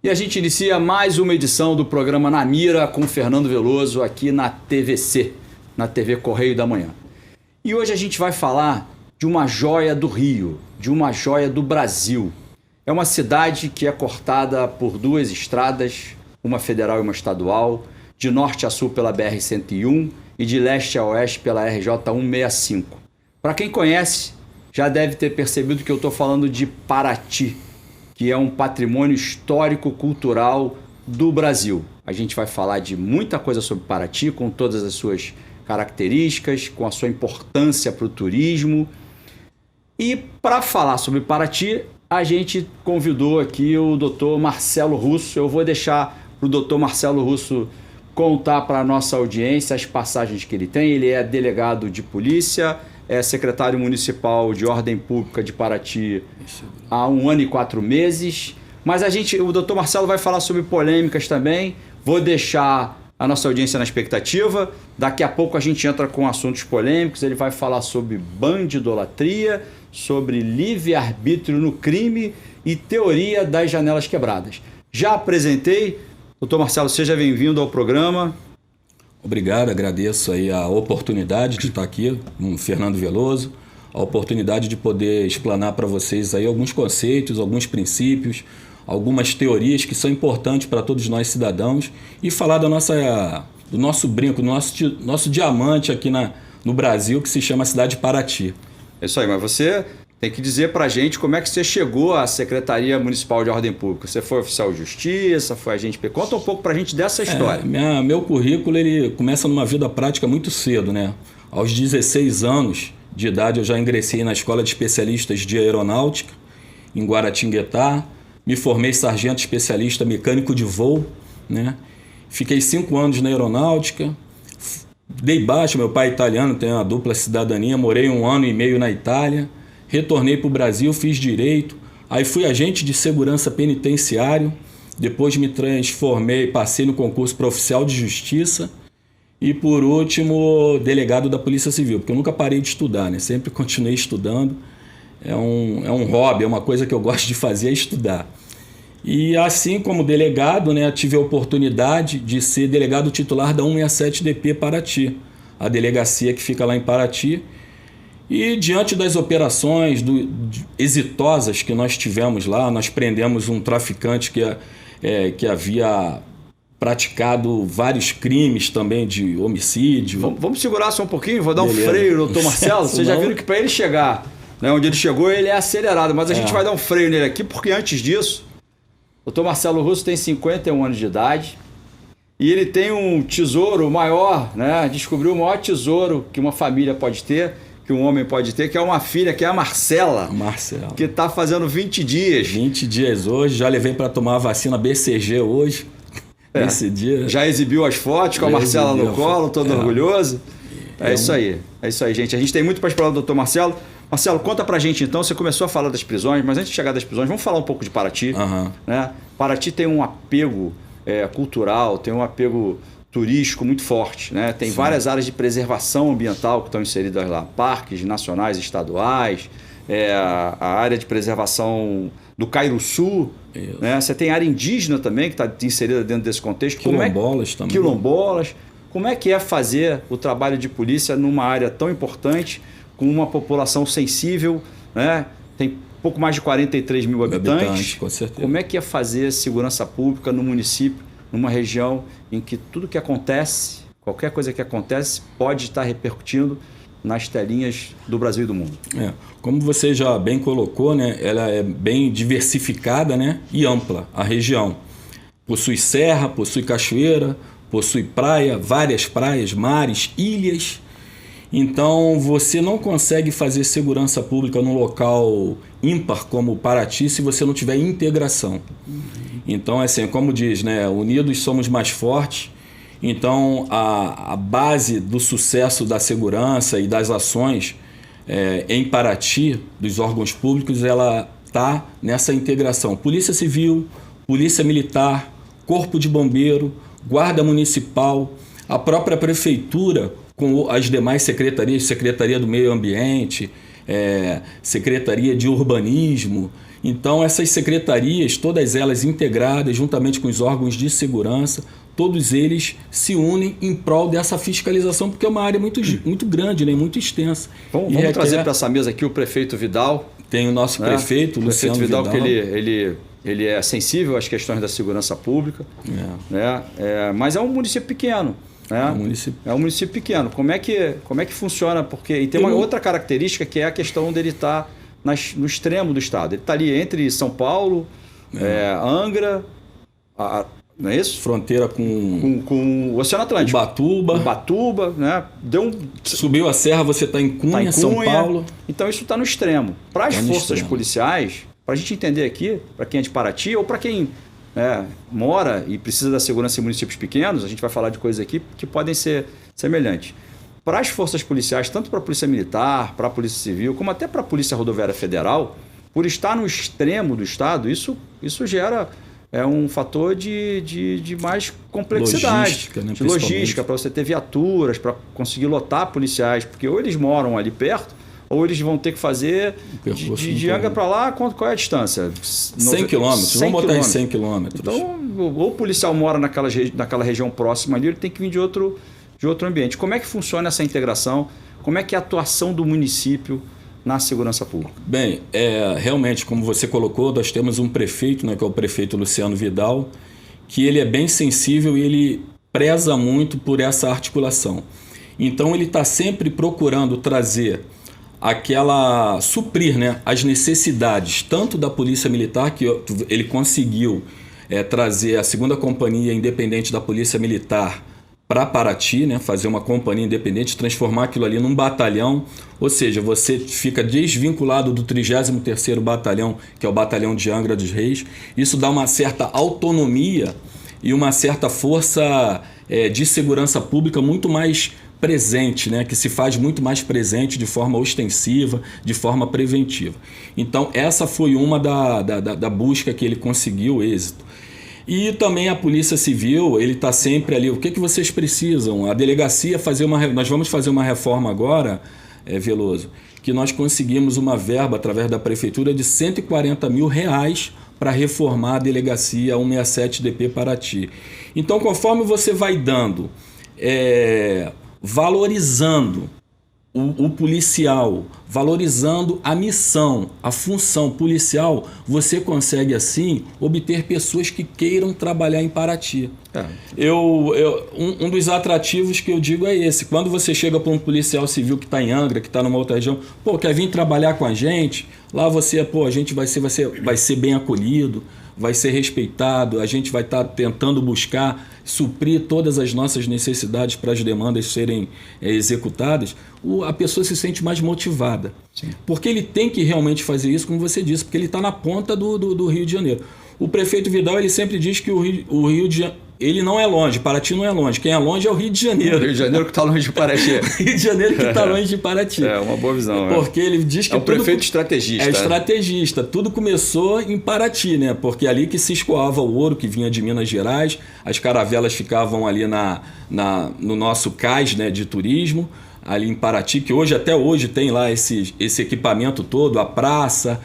E a gente inicia mais uma edição do programa Na Mira com Fernando Veloso aqui na TVC, na TV Correio da Manhã. E hoje a gente vai falar de uma joia do Rio, de uma joia do Brasil. É uma cidade que é cortada por duas estradas, uma federal e uma estadual, de norte a sul pela BR-101 e de leste a oeste pela RJ-165. Para quem conhece, já deve ter percebido que eu estou falando de Paraty, que é um patrimônio histórico-cultural do Brasil. A gente vai falar de muita coisa sobre Paraty, com todas as suas características, com a sua importância para o turismo. E para falar sobre Paraty, a gente convidou aqui o Dr. Marcelo Russo. Eu vou deixar para o Dr. Marcelo Russo contar para a nossa audiência as passagens que ele tem. Ele é delegado de polícia, é secretário municipal de ordem pública de Paraty há 1 ano e 4 meses. Mas o doutor Marcelo vai falar sobre polêmicas também. Vou deixar a nossa audiência na expectativa. Daqui a pouco a gente entra com assuntos polêmicos. Ele vai falar sobre bandidolatria, sobre livre-arbítrio no crime e teoria das janelas quebradas. Já apresentei. Doutor Marcelo, seja bem-vindo ao programa. Obrigado, agradeço aí a oportunidade de estar aqui com o Fernando Veloso, a oportunidade de poder explanar para vocês aí alguns conceitos, alguns princípios, algumas teorias que são importantes para todos nós cidadãos e falar do nosso brinco, do nosso diamante aqui no Brasil, que se chama cidade de Paraty. É isso aí, mas você tem que dizer para a gente como é que você chegou à Secretaria Municipal de Ordem Pública. Você foi oficial de justiça, foi agente... Conta um pouco para a gente dessa história. Meu currículo ele começa numa vida prática muito cedo, né? Aos 16 anos de idade eu já ingressei na Escola de Especialistas de Aeronáutica, em Guaratinguetá. Me formei sargento especialista mecânico de voo, né? Fiquei 5 anos na aeronáutica. Dei baixa, meu pai é italiano, tem uma dupla cidadania. Morei 1 ano e meio na Itália. Retornei para o Brasil, fiz direito, aí fui agente de segurança penitenciário, depois me transformei, passei no concurso para oficial de justiça e, por último, delegado da Polícia Civil, porque eu nunca parei de estudar, né? Sempre continuei estudando, é um hobby, é uma coisa que eu gosto de fazer, é estudar. E assim como delegado, né, tive a oportunidade de ser delegado titular da 167DP Paraty, a delegacia que fica lá em Paraty. E diante das operações exitosas que nós tivemos lá, nós prendemos um traficante que havia praticado vários crimes também de homicídio. Vamos segurar só um pouquinho, vou dar um freio no doutor Marcelo. Vocês já viram que para ele chegar, né, onde ele chegou, ele é acelerado, mas a gente vai dar um freio nele aqui, porque antes disso, o doutor Marcelo Russo tem 51 anos de idade e ele tem um tesouro maior, né? Descobriu o maior tesouro que uma família pode ter, que um homem pode ter, que é uma filha, que é a Marcela. Marcela. Que está fazendo 20 dias. 20 dias hoje, já levei para tomar a vacina BCG hoje. Esse dia. Já exibiu as fotos com a Marcela no colo, todo orgulhoso. É isso aí, gente. A gente tem muito para explorar do doutor Marcelo. Marcelo, conta pra gente então, você começou a falar das prisões, mas antes de chegar das prisões, vamos falar um pouco de Paraty. Né? Paraty tem um apego cultural, tem um apego turístico muito forte, né? Tem várias áreas de preservação ambiental que estão inseridas lá, parques nacionais, estaduais, a área de preservação do Cairuçu, né? Você tem área indígena também que está inserida dentro desse contexto. Quilombolas também. Quilombolas. Como é que é fazer o trabalho de polícia numa área tão importante, com uma população sensível, né? Tem pouco mais de 43 mil habitantes. Com certeza. Como é que é fazer segurança pública no município, numa região em que tudo que acontece, qualquer coisa que acontece, pode estar repercutindo nas telinhas do Brasil e do mundo? Como você já bem colocou, né, ela é bem diversificada, né, e ampla, a região. Possui serra, possui cachoeira, possui praia, várias praias, mares, ilhas. Então você não consegue fazer segurança pública num local ímpar como Paraty se você não tiver integração. Então, assim, como diz, né, unidos somos mais fortes. Então, a base do sucesso da segurança e das ações em Paraty, dos órgãos públicos, ela está nessa integração. Polícia Civil, Polícia Militar, Corpo de Bombeiro, Guarda Municipal, a própria Prefeitura, com as demais secretarias, Secretaria do Meio Ambiente, Secretaria de Urbanismo. Então, essas secretarias, todas elas integradas, juntamente com os órgãos de segurança, todos eles se unem em prol dessa fiscalização, porque é uma área muito grande, né? Muito extensa. Vamos trazer para essa mesa aqui o prefeito Vidal. Tem o nosso prefeito, Luciano Vidal. Que ele é sensível às questões da segurança pública, né? Mas é um município pequeno. É um município pequeno. Como é que funciona? Porque tem uma outra característica que é a questão dele estar no extremo do estado. Ele está ali entre São Paulo, Angra, não é isso? Fronteira com o Oceano Atlântico. Ubatuba, né? Subiu a serra, você está em Cunha, São Paulo. Então isso está no extremo. Para as forças policiais, para a gente entender aqui, para quem é de Paraty ou para quem mora e precisa da segurança em municípios pequenos, a gente vai falar de coisas aqui que podem ser semelhantes. Para as forças policiais, tanto para a Polícia Militar, para a Polícia Civil, como até para a Polícia Rodoviária Federal, por estar no extremo do estado, isso gera um fator de mais complexidade, logística, logística, para você ter viaturas, para conseguir lotar policiais, porque ou eles moram ali perto, ou eles vão ter que fazer de Angra para lá, qual é a distância? 100 quilômetros, vamos botar em 100 quilômetros. Então, ou o policial mora naquela região próxima ali, ele tem que vir de outro ambiente. Como é que funciona essa integração? Como é que é a atuação do município na segurança pública? Bem, realmente, como você colocou, nós temos um prefeito, né, que é o prefeito Luciano Vidal, que ele é bem sensível e ele preza muito por essa articulação. Então, ele está sempre procurando trazer suprir, né, as necessidades tanto da Polícia Militar, que ele conseguiu trazer a 2ª Companhia Independente da Polícia Militar para Paraty, né, fazer uma companhia independente, transformar aquilo ali num batalhão, ou seja, você fica desvinculado do 33º Batalhão, que é o Batalhão de Angra dos Reis. Isso dá uma certa autonomia e uma certa força de segurança pública muito mais presente, né, que se faz muito mais presente de forma ostensiva, de forma preventiva. Então, essa foi uma da busca que ele conseguiu êxito. E também a Polícia Civil, ele está sempre ali, o que vocês precisam? A delegacia nós vamos fazer uma reforma agora, Veloso, que nós conseguimos uma verba através da Prefeitura de R$140 mil para reformar a delegacia 167DP Paraty. Então, conforme você vai dando, valorizando o policial, valorizando a missão, a função policial, você consegue assim obter pessoas que queiram trabalhar em Paraty. Um dos atrativos que eu digo é esse: quando você chega para um policial civil que está em Angra, que está numa outra região, quer vir trabalhar com a gente, lá a gente vai ser bem acolhido, vai ser respeitado, a gente vai estar tentando buscar suprir todas as nossas necessidades para as demandas serem executadas. A pessoa se sente mais motivada. Sim. Porque ele tem que realmente fazer isso, como você disse, porque ele está na ponta do Rio de Janeiro. O prefeito Vidal, ele sempre diz que o Rio de Janeiro, ele não é longe, Paraty não é longe. Quem é longe é o Rio de Janeiro. O Rio de Janeiro que está longe de Paraty. Rio de Janeiro que está longe de Paraty. É uma boa visão. Porque ele diz que é um prefeito estrategista. É estrategista. Tudo começou em Paraty, né? Porque é ali que se escoava o ouro que vinha de Minas Gerais. As caravelas ficavam ali no nosso cais, né, de turismo, ali em Paraty, que até hoje tem lá esse equipamento todo, a praça,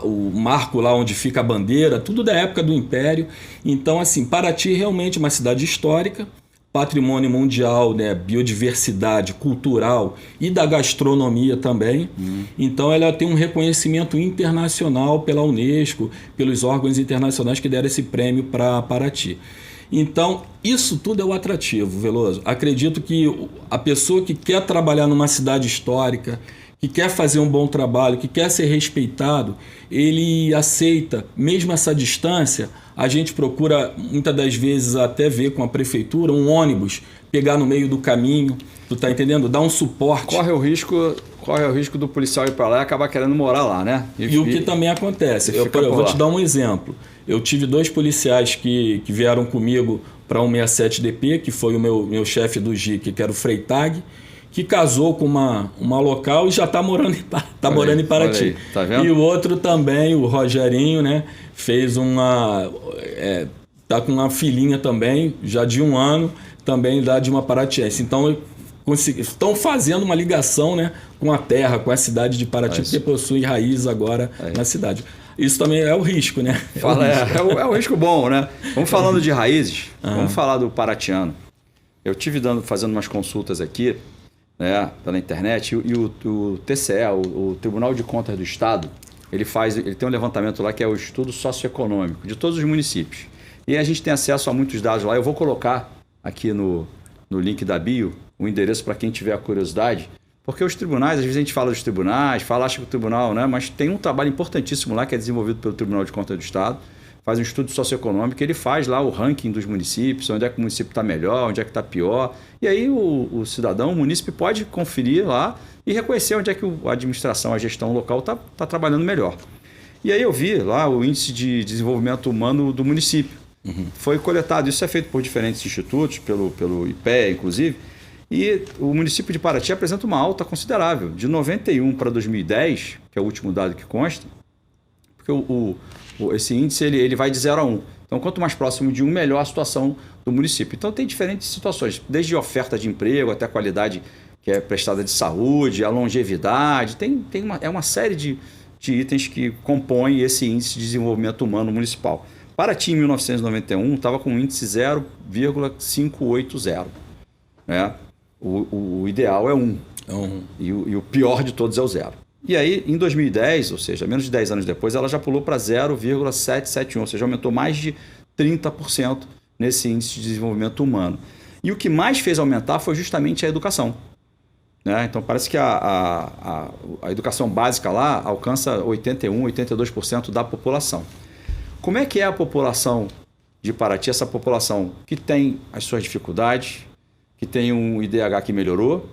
o marco lá onde fica a bandeira, tudo da época do Império. Então, assim, Paraty é realmente uma cidade histórica, patrimônio mundial, né, biodiversidade cultural e da gastronomia também. Então, ela tem um reconhecimento internacional pela Unesco, pelos órgãos internacionais que deram esse prêmio para Paraty. Então, isso tudo é o atrativo, Veloso. Acredito que a pessoa que quer trabalhar numa cidade histórica, que quer fazer um bom trabalho, que quer ser respeitado, ele aceita, mesmo essa distância. A gente procura, muitas das vezes, até ver com a prefeitura, um ônibus, pegar no meio do caminho, tu tá entendendo? Dar um suporte. Corre o risco do policial ir para lá e acabar querendo morar lá, né? E o que também acontece, eu vou te dar um exemplo. Eu tive 2 policiais que vieram comigo para 167DP, que foi o meu chefe do GIC, que era o Freitag, que casou com uma local e já está morando em Paraty. Aí, tá vendo? E o outro também, o Rogerinho, né, fez tá com uma filhinha também, já de 1 ano, também lá de uma paratiense. Então, estão fazendo uma ligação, né, com a terra, com a cidade de Paraty, porque possui raiz agora na cidade. Isso também é o risco, né? É o risco bbom, né? Vamos falando de raízes, vamos falar do paratiano. Eu tive fazendo umas consultas aqui, né, pela internet, e o TCE, o Tribunal de Contas do Estado, ele tem um levantamento lá que é o estudo socioeconômico de todos os municípios. E a gente tem acesso a muitos dados lá. Eu vou colocar aqui no link da bio o endereço para quem tiver a curiosidade, porque os tribunais, às vezes a gente fala dos tribunais, acha que o tribunal, né, mas tem um trabalho importantíssimo lá que é desenvolvido pelo Tribunal de Contas do Estado, faz um estudo socioeconômico, ele faz lá o ranking dos municípios, onde é que o município está melhor, onde é que está pior. E aí o cidadão, o munícipe pode conferir lá e reconhecer onde é que a administração, a gestão local está trabalhando melhor. E aí eu vi lá o índice de desenvolvimento humano do município. Foi coletado, isso é feito por diferentes institutos, pelo IPEA, inclusive, e o município de Paraty apresenta uma alta considerável. De 91 para 2010, que é o último dado que consta, porque esse índice ele vai de 0 a 1. Então, quanto mais próximo de 1, melhor a situação do município. Então, tem diferentes situações, desde oferta de emprego até a qualidade que é prestada de saúde, a longevidade. É uma série de itens que compõem esse índice de desenvolvimento humano municipal. Paraty, em 1991, estava com um índice 0,580. Né? O ideal é 1. E o pior de todos é o 0. E aí, em 2010, ou seja, menos de 10 anos depois, ela já pulou para 0,771, ou seja, aumentou mais de 30% nesse índice de desenvolvimento humano. E o que mais fez aumentar foi justamente a educação. Né? Então, parece que a educação básica lá alcança 81%, 82% da população. Como é que é a população de Paraty? Essa população que tem as suas dificuldades, que tem um IDH que melhorou,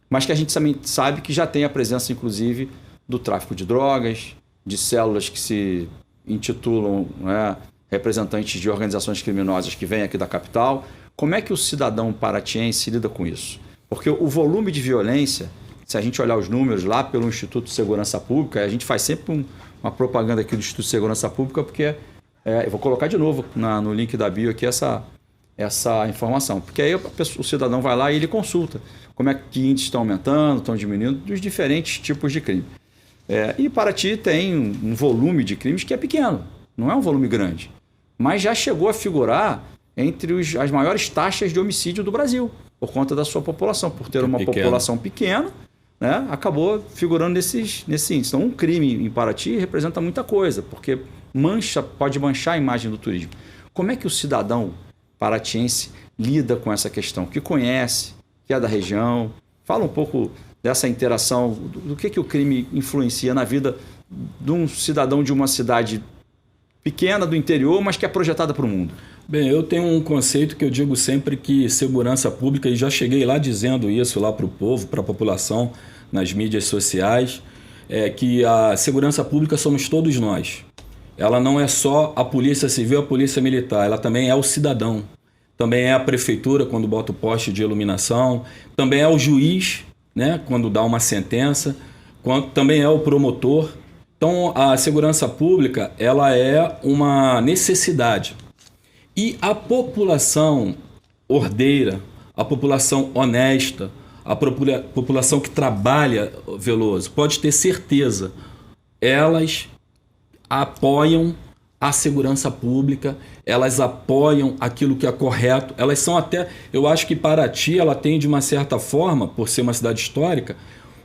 mas que a gente também sabe que já tem a presença, inclusive, do tráfico de drogas, de células que se intitulam, né, representantes de organizações criminosas que vêm aqui da capital. Como é que o cidadão paratiense lida com isso? Porque o volume de violência, se a gente olhar os números lá pelo Instituto de Segurança Pública, a gente faz sempre uma propaganda aqui do Instituto de Segurança Pública, porque eu vou colocar de novo no link da bio aqui essa informação, porque aí o cidadão vai lá e ele consulta como é que índices estão aumentando, estão diminuindo, dos diferentes tipos de crime. E Paraty tem um volume de crimes que é pequeno, não é um volume grande, mas já chegou a figurar entre as maiores taxas de homicídio do Brasil, por conta da sua população, por ter uma população pequena, né, acabou figurando nesse índice. Então, um crime em Paraty representa muita coisa, porque pode manchar a imagem do turismo. Como é que o cidadão paratiense lida com essa questão? Que conhece, que é da região. Fala um pouco dessa interação, do que o crime influencia na vida de um cidadão de uma cidade pequena do interior, mas que é projetada para o mundo. Bem, eu tenho um conceito que eu digo sempre que segurança pública, e já cheguei lá dizendo isso lá para o povo, para a população, nas mídias sociais, é que a segurança pública somos todos nós. Ela não é só a polícia civil, a polícia militar, ela também é o cidadão. Também é a prefeitura quando bota o poste de iluminação, também é o juiz, né, quando dá uma sentença, também é o promotor. Então, a segurança pública ela é uma necessidade. E a população ordeira, a população honesta, a população que trabalha, Veloso, pode ter certeza, elas apoiam a segurança pública, elas apoiam aquilo que é correto, elas são até, eu acho que Paraty ela tem de uma certa forma, por ser uma cidade histórica,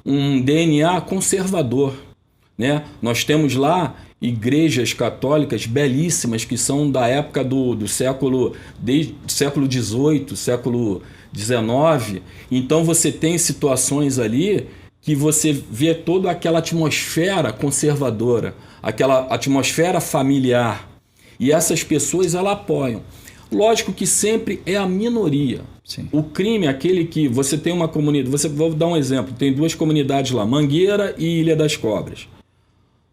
um DNA conservador, né? Nós temos lá igrejas católicas belíssimas que são da época do século XVIII, século XIX. Então você tem situações ali que você vê toda aquela atmosfera conservadora, aquela atmosfera familiar. E essas pessoas elas apoiam. Lógico que sempre é a minoria. Sim. O crime é aquele que você tem uma comunidade. Vou dar um exemplo. Tem 2 comunidades lá, Mangueira e Ilha das Cobras.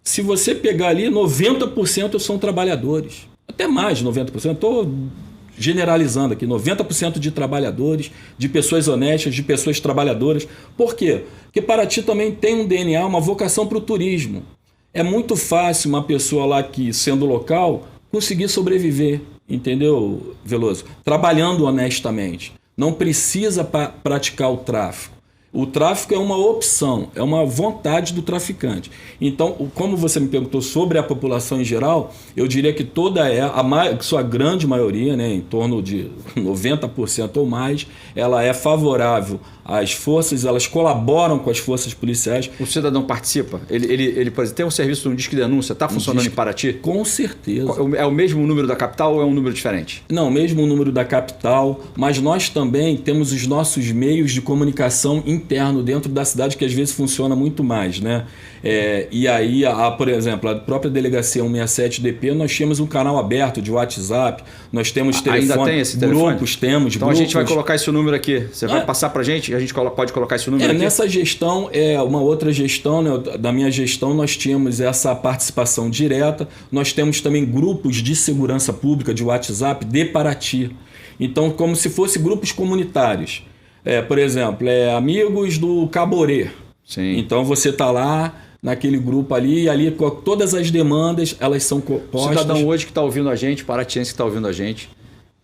Se você pegar ali, 90% são trabalhadores. Até mais de 90%. Estou generalizando aqui. 90% de trabalhadores, de pessoas honestas, de pessoas trabalhadoras. Por quê? Porque Paraty também tem um DNA, uma vocação para o turismo. É muito fácil uma pessoa lá que, sendo local, conseguir sobreviver. Entendeu, Veloso? Trabalhando honestamente. Não precisa praticar o tráfico. O tráfico é uma opção, é uma vontade do traficante. Então, como você me perguntou sobre a população em geral, eu diria que sua grande maioria, né, em torno de 90% ou mais, ela é favorável às forças, elas colaboram com as forças policiais. O cidadão participa? Ele por exemplo, tem um serviço no Disque Denúncia, está funcionando em Paraty? Com certeza. É o mesmo número da capital ou é um número diferente? Não, mesmo o número da capital, mas nós também temos os nossos meios de comunicação interno dentro da cidade que às vezes funciona muito mais, né? E aí, por exemplo, a própria delegacia 167DP, nós tínhamos um canal aberto de WhatsApp, nós temos telefone, ainda tem esse telefone? Grupos, temos então grupos. A gente vai colocar esse número aqui, você vai passar pra gente? A gente pode colocar esse número aqui? Nessa gestão, uma outra gestão, né, da minha gestão, nós tínhamos essa participação direta, nós temos também grupos de segurança pública de WhatsApp de Paraty. Então, como se fossem grupos comunitários. Por exemplo, amigos do Caborê. Sim. Então, você está lá naquele grupo ali, e ali todas as demandas, elas são postas. O cidadão hoje que está ouvindo a gente, paratiense que está ouvindo a gente,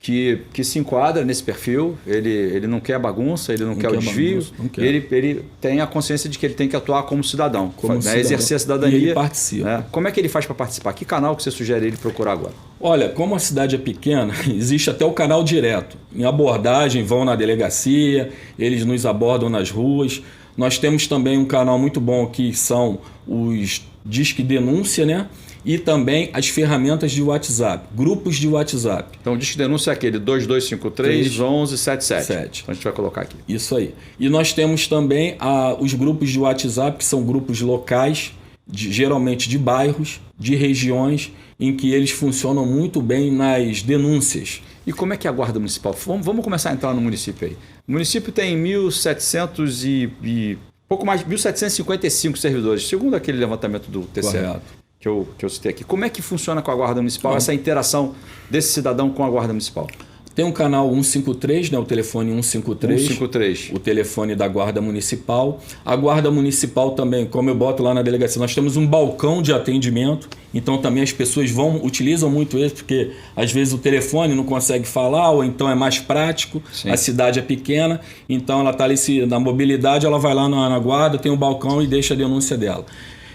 que se enquadra nesse perfil, ele não quer bagunça, ele não quer o desvio, ele tem a consciência de que ele tem que atuar como cidadão, exercer a cidadania. E ele participa. Né? Como é que ele faz para participar? Que canal que você sugere ele procurar agora? Olha, como a cidade é pequena, existe até o canal direto. Em abordagem, vão na delegacia, eles nos abordam nas ruas. Nós temos também um canal muito bom que são os Disque Denúncia, né? E também as ferramentas de WhatsApp, grupos de WhatsApp. Então o Disque Denúncia é aquele 2253 1177. Então a gente vai colocar aqui. Isso aí. E nós temos também os grupos de WhatsApp, que são grupos locais, geralmente de bairros, de regiões, em que eles funcionam muito bem nas denúncias. E como é que é a Guarda Municipal? Vamos começar a entrar no município aí. O município tem 1.700 pouco mais de 1.755 servidores, segundo aquele levantamento do TCE. Correto. Que eu citei aqui. Como é que funciona com a Guarda Municipal, essa interação desse cidadão com a Guarda Municipal? Tem um canal 153, né, o telefone 153, 153, o telefone da Guarda Municipal. A Guarda Municipal também, como eu boto lá na delegacia, nós temos um balcão de atendimento, então também as pessoas utilizam muito isso, porque às vezes o telefone não consegue falar, ou então é mais prático. Sim. A cidade é pequena, então ela está ali na mobilidade, ela vai lá na Guarda, tem um balcão e deixa a denúncia dela.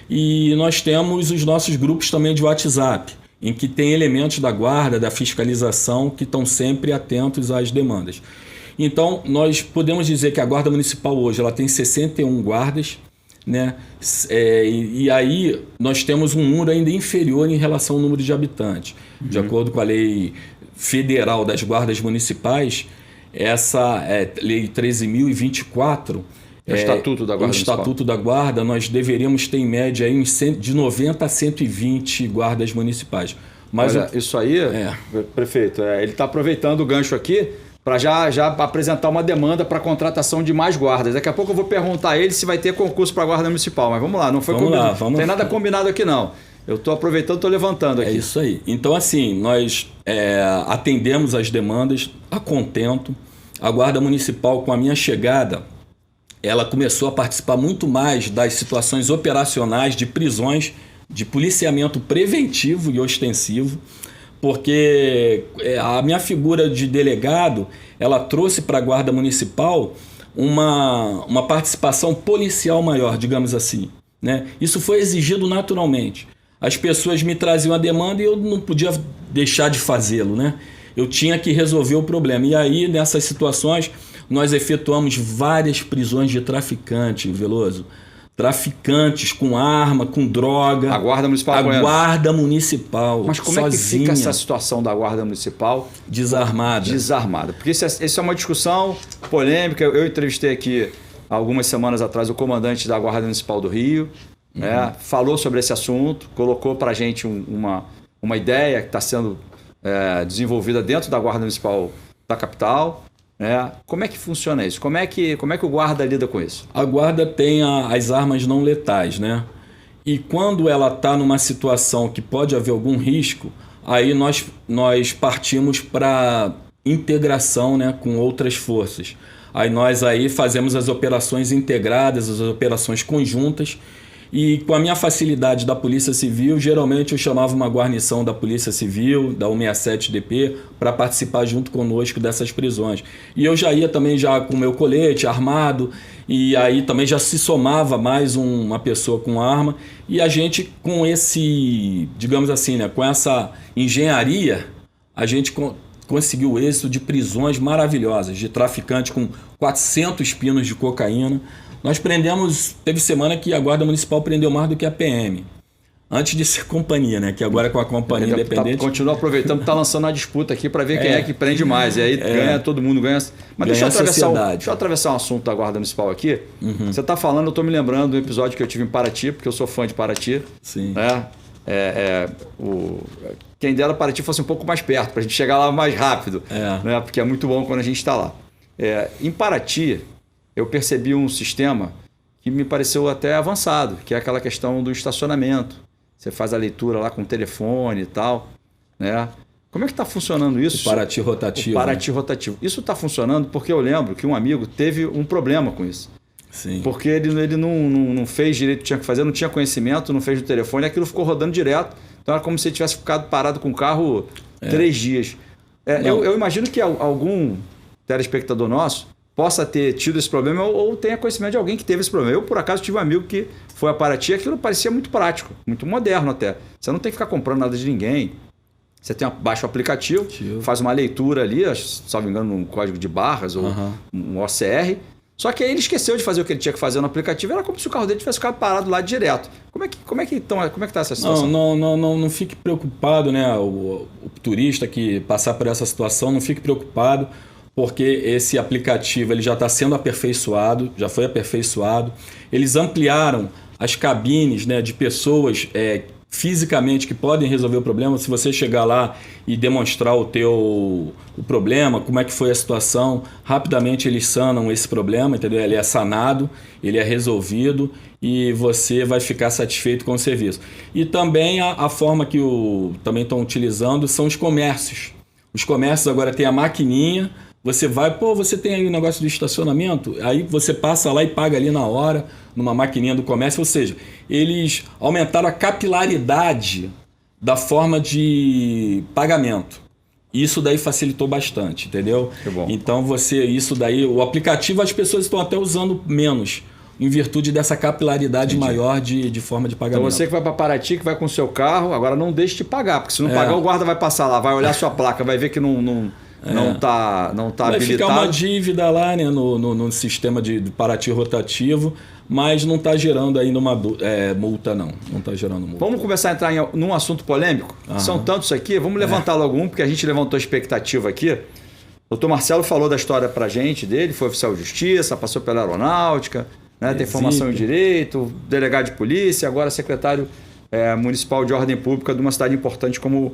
E nós temos os nossos grupos também de WhatsApp, em que tem elementos da guarda, da fiscalização, que estão sempre atentos às demandas. Então, nós podemos dizer que a Guarda Municipal hoje ela tem 61 guardas, né? E aí nós temos um número ainda inferior em relação ao número de habitantes. Uhum. De acordo com a lei federal das guardas municipais, essa lei 13.024, o Estatuto da Guarda Municipal. O Estatuto da Guarda, nós deveríamos ter em média aí de 90 a 120 guardas municipais. Mas olha, isso aí, prefeito, ele está aproveitando o gancho aqui para já apresentar uma demanda para a contratação de mais guardas. Daqui a pouco eu vou perguntar a ele se vai ter concurso para a Guarda Municipal, mas vamos lá, não foi combinado. Não tem nada combinado aqui não. Eu estou aproveitando, estou levantando aqui. É isso aí. Então assim, nós atendemos as demandas a contento. A Guarda Municipal, com a minha chegada, ela começou a participar muito mais das situações operacionais de prisões, de policiamento preventivo e ostensivo, porque a minha figura de delegado, ela trouxe para a Guarda Municipal uma participação policial maior, digamos assim, né? Isso foi exigido naturalmente. As pessoas me traziam a demanda e eu não podia deixar de fazê-lo, né? Eu tinha que resolver o problema. E aí, nessas situações, nós efetuamos várias prisões de traficante, Veloso. Traficantes com arma, com droga. A Guarda Municipal. A Guarda Municipal. Mas como sozinha, é que fica essa situação da Guarda Municipal? Desarmada. Desarmada. Porque isso é uma discussão polêmica. Eu entrevistei aqui, algumas semanas atrás, o comandante da Guarda Municipal do Rio. Né? Falou sobre esse assunto, colocou para a gente uma ideia que está sendo desenvolvida dentro da Guarda Municipal da capital. Como é que funciona isso? Como é que o guarda lida com isso? A guarda tem as armas não letais, né? E quando ela está numa situação que pode haver algum risco, aí nós partimos para integração, né, com outras forças. Aí nós fazemos as operações integradas, as operações conjuntas. E com a minha facilidade da Polícia Civil, geralmente eu chamava uma guarnição da Polícia Civil, da 167DP, para participar junto conosco dessas prisões. E eu já ia também com o meu colete armado, e aí também já se somava mais uma pessoa com arma, e a gente com esse, digamos assim, né, com essa engenharia, a gente conseguiu êxito de prisões maravilhosas, de traficante com 400 pinos de cocaína. Nós prendemos, teve semana que a Guarda Municipal prendeu mais do que a PM. Antes de ser companhia, né? Que agora com a companhia independente... Continua aproveitando que está lançando a disputa aqui para ver quem é que prende mais. E aí ganha, todo mundo ganha. Mas ganha deixa eu atravessar um assunto da Guarda Municipal aqui. Você está falando, eu estou me lembrando do episódio que eu tive em Paraty, porque eu sou fã de Paraty. Sim. Né? Quem dera Paraty fosse um pouco mais perto, para a gente chegar lá mais rápido. Né? Porque é muito bom quando a gente está lá. Em Paraty, eu percebi um sistema que me pareceu até avançado, que é aquela questão do estacionamento. Você faz a leitura lá com o telefone e tal, né? Como é que está funcionando isso? O Paraty rotativo. O Paraty rotativo. Isso está funcionando porque eu lembro que um amigo teve um problema com isso. Sim. Porque ele não fez direito o que tinha que fazer, não tinha conhecimento, não fez no telefone, aquilo ficou rodando direto. Então era como se ele tivesse ficado parado com o carro 3 dias. Eu imagino que algum telespectador nosso possa ter tido esse problema ou tenha conhecimento de alguém que teve esse problema. Eu, por acaso, tive um amigo que foi a Paraty e aquilo parecia muito prático, muito moderno até. Você não tem que ficar comprando nada de ninguém. Você baixa o aplicativo, faz uma leitura ali, salvo engano, um código de barras ou um OCR. Só que aí ele esqueceu de fazer o que ele tinha que fazer no aplicativo. Era como se o carro dele tivesse ficado parado lá direto. Como é que está essa situação? Não fique preocupado, né? O turista que passar por essa situação, não fique preocupado, porque esse aplicativo ele já está sendo aperfeiçoado, já foi aperfeiçoado. Eles ampliaram as cabines, né, de pessoas fisicamente que podem resolver o problema. Se você chegar lá e demonstrar o problema, como é que foi a situação, rapidamente eles sanam esse problema, entendeu? Ele é sanado, ele é resolvido e você vai ficar satisfeito com o serviço. E também a forma que também estão utilizando são os comércios. Os comércios agora têm a maquininha. Você vai, você tem aí o negócio do estacionamento, aí você passa lá e paga ali na hora, numa maquininha do comércio. Ou seja, eles aumentaram a capilaridade da forma de pagamento. Isso daí facilitou bastante, entendeu? Que bom. Então isso daí, o aplicativo as pessoas estão até usando menos, em virtude dessa capilaridade maior de forma de pagamento. Então você que vai para Paraty, que vai com o seu carro, agora não deixe de pagar, porque se não pagar o guarda vai passar lá, vai olhar sua placa, vai ver que não tá vai habilitado. Ficar uma dívida lá, né, no sistema de Paraty rotativo, mas não está gerando ainda uma multa, não. Não está gerando multa. Vamos começar a entrar num assunto polêmico? São tantos aqui, vamos levantar logo um, porque a gente levantou a expectativa aqui. O Dr. Marcelo falou da história pra gente dele, foi oficial de justiça, passou pela aeronáutica, né, tem formação em direito, delegado de polícia, agora secretário municipal de ordem pública de uma cidade importante como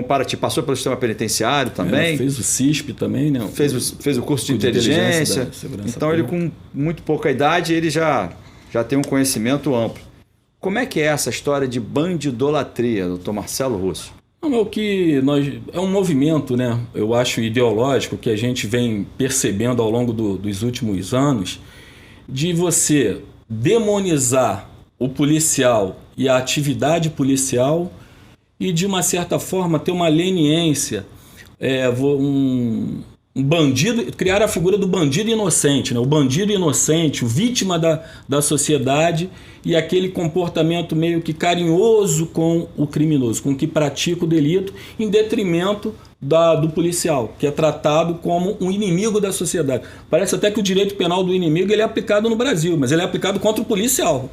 Paraty. Passou pelo sistema penitenciário também. Fez o CISP também, né? Fez o curso de inteligência. Então ele com muito pouca idade, ele já tem um conhecimento amplo. Como é que é essa história de bandidolatria, doutor Marcelo Russo? É um movimento, né? Eu acho ideológico, que a gente vem percebendo ao longo dos últimos anos, de você demonizar o policial e a atividade policial e, de uma certa forma, ter uma leniência, um bandido, criar a figura do bandido inocente, né? O bandido inocente, o vítima da sociedade, e aquele comportamento meio que carinhoso com o criminoso, com o que pratica o delito, em detrimento do policial, que é tratado como um inimigo da sociedade. Parece até que o direito penal do inimigo ele é aplicado no Brasil, mas ele é aplicado contra o policial,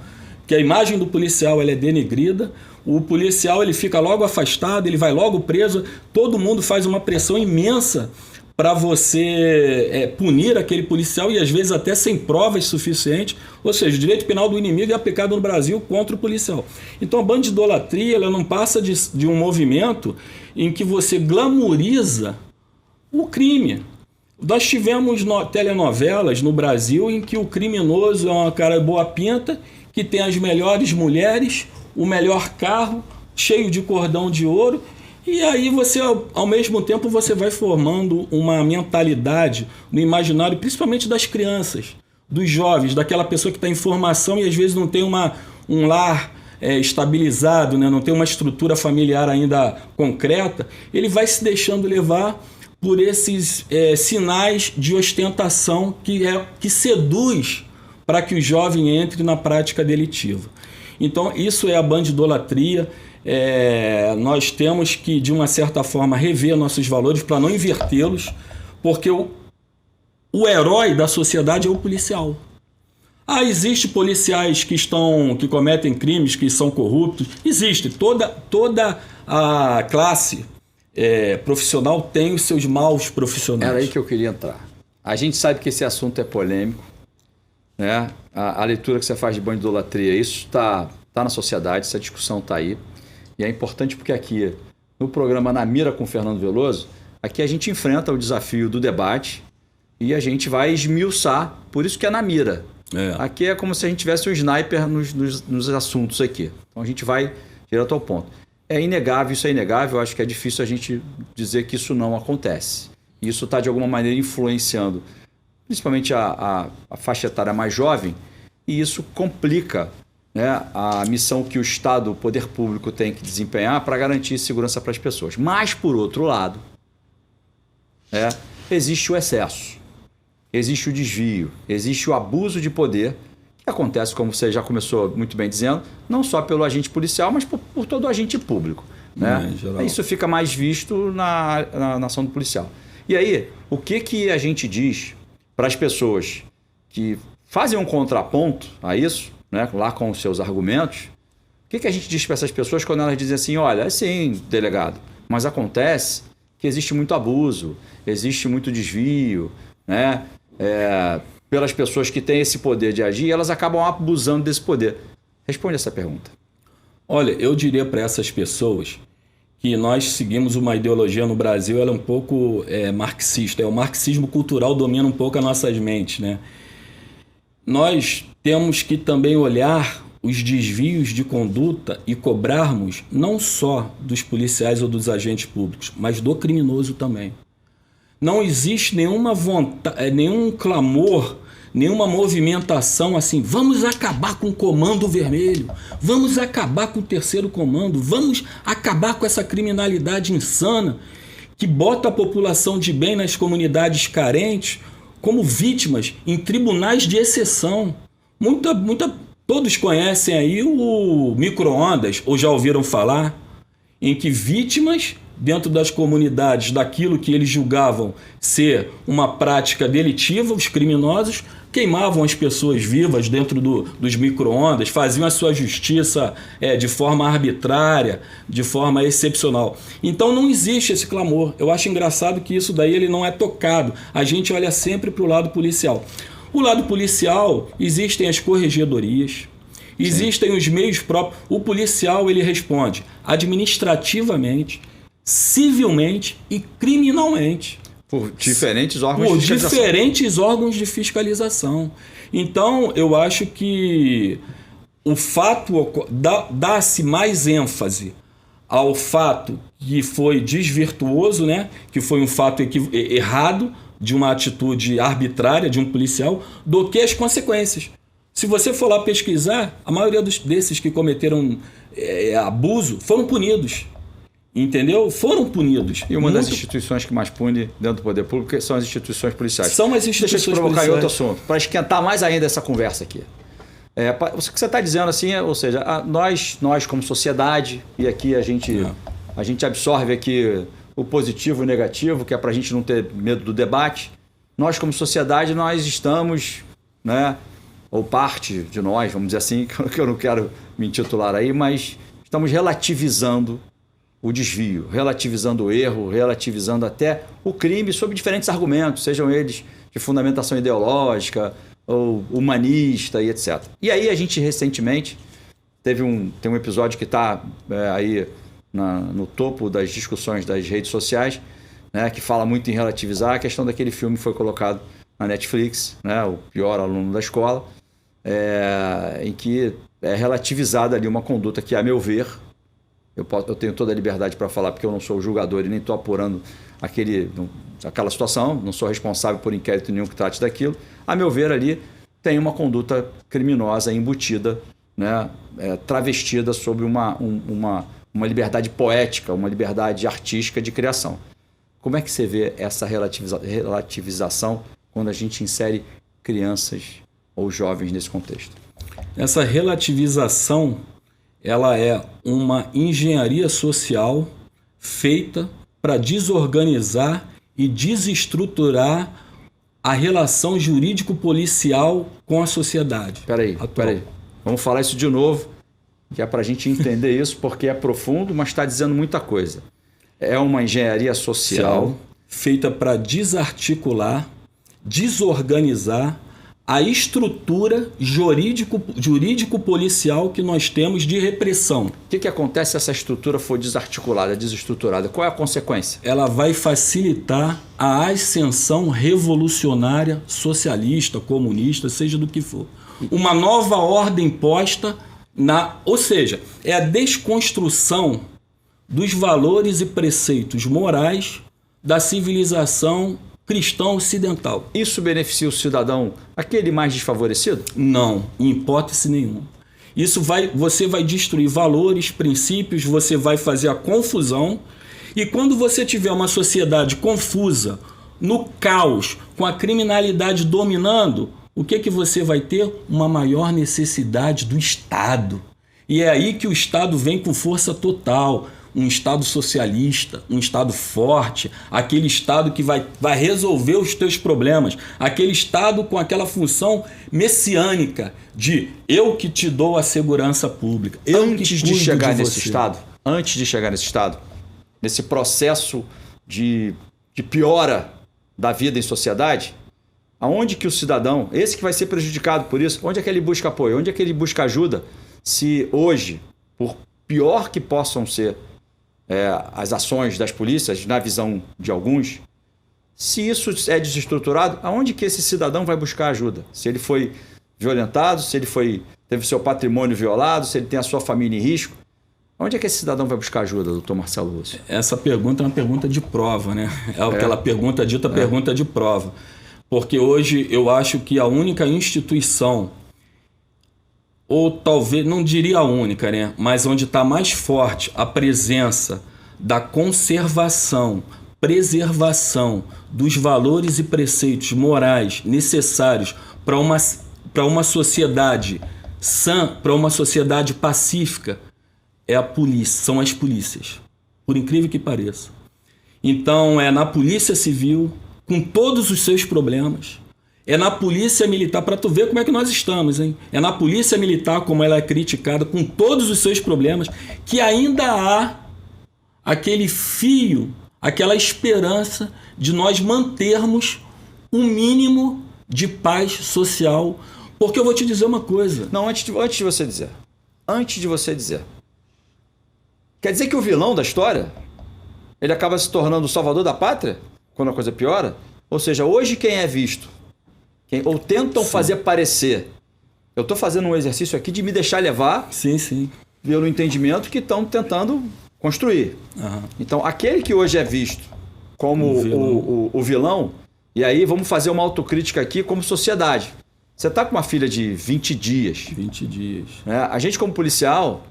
que a imagem do policial ela é denegrida, o policial ele fica logo afastado, ele vai logo preso, todo mundo faz uma pressão imensa para você punir aquele policial, e às vezes até sem provas suficientes. Ou seja, o direito penal do inimigo é aplicado no Brasil contra o policial. Então a bandidolatria ela não passa de um movimento em que você glamoriza o crime. Nós tivemos telenovelas no Brasil em que o criminoso é uma cara boa pinta, que tem as melhores mulheres, o melhor carro, cheio de cordão de ouro, e aí você, ao mesmo tempo, você vai formando uma mentalidade no imaginário, principalmente das crianças, dos jovens, daquela pessoa que está em formação e às vezes não tem um lar estabilizado, né? Não tem uma estrutura familiar ainda concreta. Ele vai se deixando levar por esses sinais de ostentação que seduz para que o jovem entre na prática delitiva. Então, isso é a bandidolatria. Nós temos que, de uma certa forma, rever nossos valores para não invertê-los, porque o herói da sociedade é o policial. Existem policiais que cometem crimes, que são corruptos. Existe. Toda a classe profissional tem os seus maus profissionais. Era aí que eu queria entrar. A gente sabe que esse assunto é polêmico, né? A leitura que você faz de bandidolatria, isso está na sociedade, essa discussão está aí. E é importante porque aqui, no programa Na Mira com Fernando Veloso, aqui a gente enfrenta o desafio do debate e a gente vai esmiuçar, por isso que é na mira. Aqui é como se a gente tivesse um sniper nos assuntos aqui. Então a gente vai direto ao ponto. É inegável, isso é inegável, eu acho que é difícil a gente dizer que isso não acontece. E isso está de alguma maneira influenciando, principalmente a faixa etária mais jovem, e isso complica, né, a missão que o Estado, o poder público tem que desempenhar para garantir segurança para as pessoas. Mas, por outro lado, existe o excesso. Existe o desvio, existe o abuso de poder, que acontece, como você já começou muito bem dizendo, não só pelo agente policial, mas por todo o agente público. Né? Isso fica mais visto na ação do policial. E aí, o que a gente diz para as pessoas que fazem um contraponto a isso, né, lá com os seus argumentos, o que a gente diz para essas pessoas quando elas dizem assim, olha, sim, delegado, mas acontece que existe muito abuso, existe muito desvio, né? Pelas pessoas que têm esse poder de agir, elas acabam abusando desse poder. Responde essa pergunta. Olha, eu diria para essas pessoas que nós seguimos uma ideologia no Brasil, ela é um pouco marxista. O marxismo cultural domina um pouco as nossas mentes, né? Nós temos que também olhar os desvios de conduta e cobrarmos não só dos policiais ou dos agentes públicos, mas do criminoso também. Não existe nenhuma vontade, nenhum clamor, nenhuma movimentação assim, vamos acabar com o Comando Vermelho, vamos acabar com o Terceiro Comando, vamos acabar com essa criminalidade insana que bota a população de bem nas comunidades carentes como vítimas em tribunais de exceção. Todos conhecem aí o micro-ondas, ou já ouviram falar, em que vítimas dentro das comunidades daquilo que eles julgavam ser uma prática delitiva, os criminosos queimavam as pessoas vivas dentro dos micro-ondas, faziam a sua justiça de forma arbitrária, de forma excepcional. Então não existe esse clamor. Eu acho engraçado que isso daí ele não é tocado. A gente olha sempre para o lado policial. O lado policial, existem as corregedorias, existem os meios próprios. O policial ele responde administrativamente, civilmente e criminalmente. Por diferentes órgãos de fiscalização. Por diferentes órgãos de fiscalização. Então, eu acho que o fato dá-se mais ênfase ao fato que foi desvirtuoso, né? Que foi um fato errado de uma atitude arbitrária de um policial, do que as consequências. Se você for lá pesquisar, a maioria desses que cometeram abuso foram punidos. Entendeu? Foram punidos. E uma das instituições que mais pune dentro do poder público são as instituições policiais. São as instituições policiais. Deixa eu te provocar em outro assunto, para esquentar mais ainda essa conversa aqui. O que você está dizendo assim, ou seja, nós como sociedade, e aqui a gente absorve aqui o positivo e o negativo, que é para a gente não ter medo do debate. Nós como sociedade, nós estamos, né, ou parte de nós, vamos dizer assim, que eu não quero me intitular aí, mas estamos relativizando o desvio, relativizando o erro, relativizando até o crime sob diferentes argumentos, sejam eles de fundamentação ideológica ou humanista e etc. E aí a gente recentemente tem um episódio que está aí no topo das discussões das redes sociais, né, que fala muito em relativizar a questão daquele filme que foi colocado na Netflix, né, O Pior Aluno da Escola, em que é relativizada ali uma conduta que, a meu ver, eu tenho toda a liberdade para falar porque eu não sou o julgador e nem estou apurando aquela situação, não sou responsável por inquérito nenhum que trate daquilo. A meu ver, ali tem uma conduta criminosa embutida, né, travestida sobre uma liberdade poética, uma liberdade artística de criação. Como é que você vê essa relativização quando a gente insere crianças os jovens nesse contexto? Essa relativização, ela é uma engenharia social feita para desorganizar e desestruturar a relação jurídico-policial com a sociedade. Peraí. Vamos falar isso de novo, que é para a gente entender isso, porque é profundo, mas está dizendo muita coisa. É uma engenharia social feita para desarticular, desorganizar a estrutura jurídico-policial que nós temos de repressão. O que acontece se essa estrutura for desarticulada, desestruturada? Qual é a consequência? Ela vai facilitar a ascensão revolucionária, socialista, comunista, seja do que for. Uma nova ordem posta ou seja, é a desconstrução dos valores e preceitos morais da civilização cristã ocidental. Isso beneficia o cidadão, aquele mais desfavorecido? Não, em hipótese nenhuma. Você vai destruir valores, princípios, você vai fazer a confusão. E quando você tiver uma sociedade confusa, no caos, com a criminalidade dominando, o que você vai ter? Uma maior necessidade do Estado. E é aí que o Estado vem com força total. Um Estado socialista, um Estado forte, aquele Estado que vai resolver os teus problemas, aquele Estado com aquela função messiânica de eu que te dou a segurança pública. Antes de chegar nesse Estado, nesse processo de piora da vida em sociedade, aonde que o cidadão, esse que vai ser prejudicado por isso, onde é que ele busca apoio, onde é que ele busca ajuda, se hoje, por pior que possam ser as ações das polícias, na visão de alguns, se isso é desestruturado, aonde que esse cidadão vai buscar ajuda? Se ele foi violentado, se ele teve seu patrimônio violado, se ele tem a sua família em risco, onde é que esse cidadão vai buscar ajuda, doutor Marcelo Lúcio? Essa pergunta é uma pergunta de prova, né? É aquela pergunta dita pergunta de prova. Porque hoje eu acho que a única instituição, ou talvez, não diria a única, né? Mas onde está mais forte a presença da conservação, preservação dos valores e preceitos morais necessários para uma sociedade sã, para uma sociedade pacífica, é a polícia, são as polícias, por incrível que pareça. Então é na polícia civil, com todos os seus problemas, é na polícia militar, para tu ver como é que nós estamos, hein? É na polícia militar, como ela é criticada, com todos os seus problemas, que ainda há aquele fio, aquela esperança de nós mantermos um mínimo de paz social. Porque eu vou te dizer uma coisa. Não, antes de você dizer. Quer dizer que o vilão da história, ele acaba se tornando o salvador da pátria, quando a coisa piora? Ou seja, hoje quem é visto, ou tentam fazer parecer, eu estou fazendo um exercício aqui de me deixar levar pelo entendimento que estão tentando construir. Então, aquele que hoje é visto como o vilão, e aí vamos fazer uma autocrítica aqui como sociedade. Você está com uma filha de 20 dias. 20 dias. Né? A gente como policial,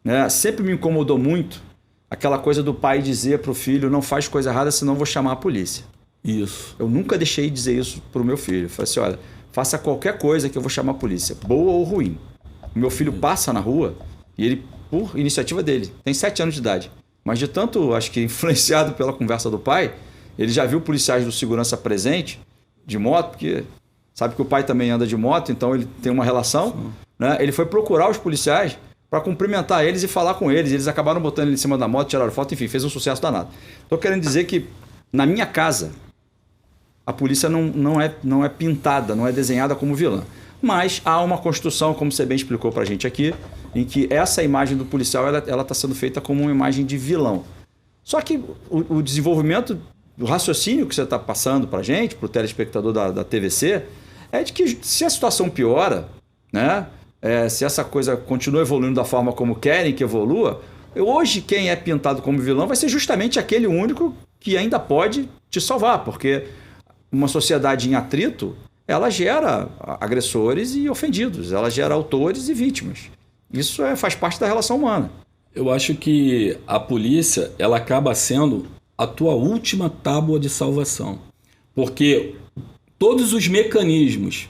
né, sempre me incomodou muito aquela coisa do pai dizer para o filho, não faz coisa errada, senão vou chamar a polícia. Isso. Eu nunca deixei de dizer isso pro meu filho. Eu falei assim, olha, faça qualquer coisa que eu vou chamar a polícia, boa ou ruim. O meu filho passa na rua e ele, por iniciativa dele, tem 7 anos de idade. Mas de tanto, acho que influenciado pela conversa do pai, ele já viu policiais do segurança presente de moto, porque sabe que o pai também anda de moto, então ele tem uma relação. Né? Ele foi procurar os policiais para cumprimentar eles e falar com eles. Eles acabaram botando ele em cima da moto, tiraram foto, enfim, fez um sucesso danado. Estou querendo dizer que na minha casa, a polícia não é pintada, não é desenhada como vilã. Mas há uma construção, como você bem explicou para a gente aqui, em que essa imagem do policial ela está sendo feita como uma imagem de vilão. Só que o desenvolvimento, o raciocínio que você está passando para a gente, para o telespectador da TVC, é de que se a situação piora, né, se essa coisa continua evoluindo da forma como querem que evolua, hoje quem é pintado como vilão vai ser justamente aquele único que ainda pode te salvar, porque uma sociedade em atrito, ela gera agressores e ofendidos, ela gera autores e vítimas. Isso faz parte da relação humana. Eu acho que a polícia ela acaba sendo a tua última tábua de salvação, porque todos os mecanismos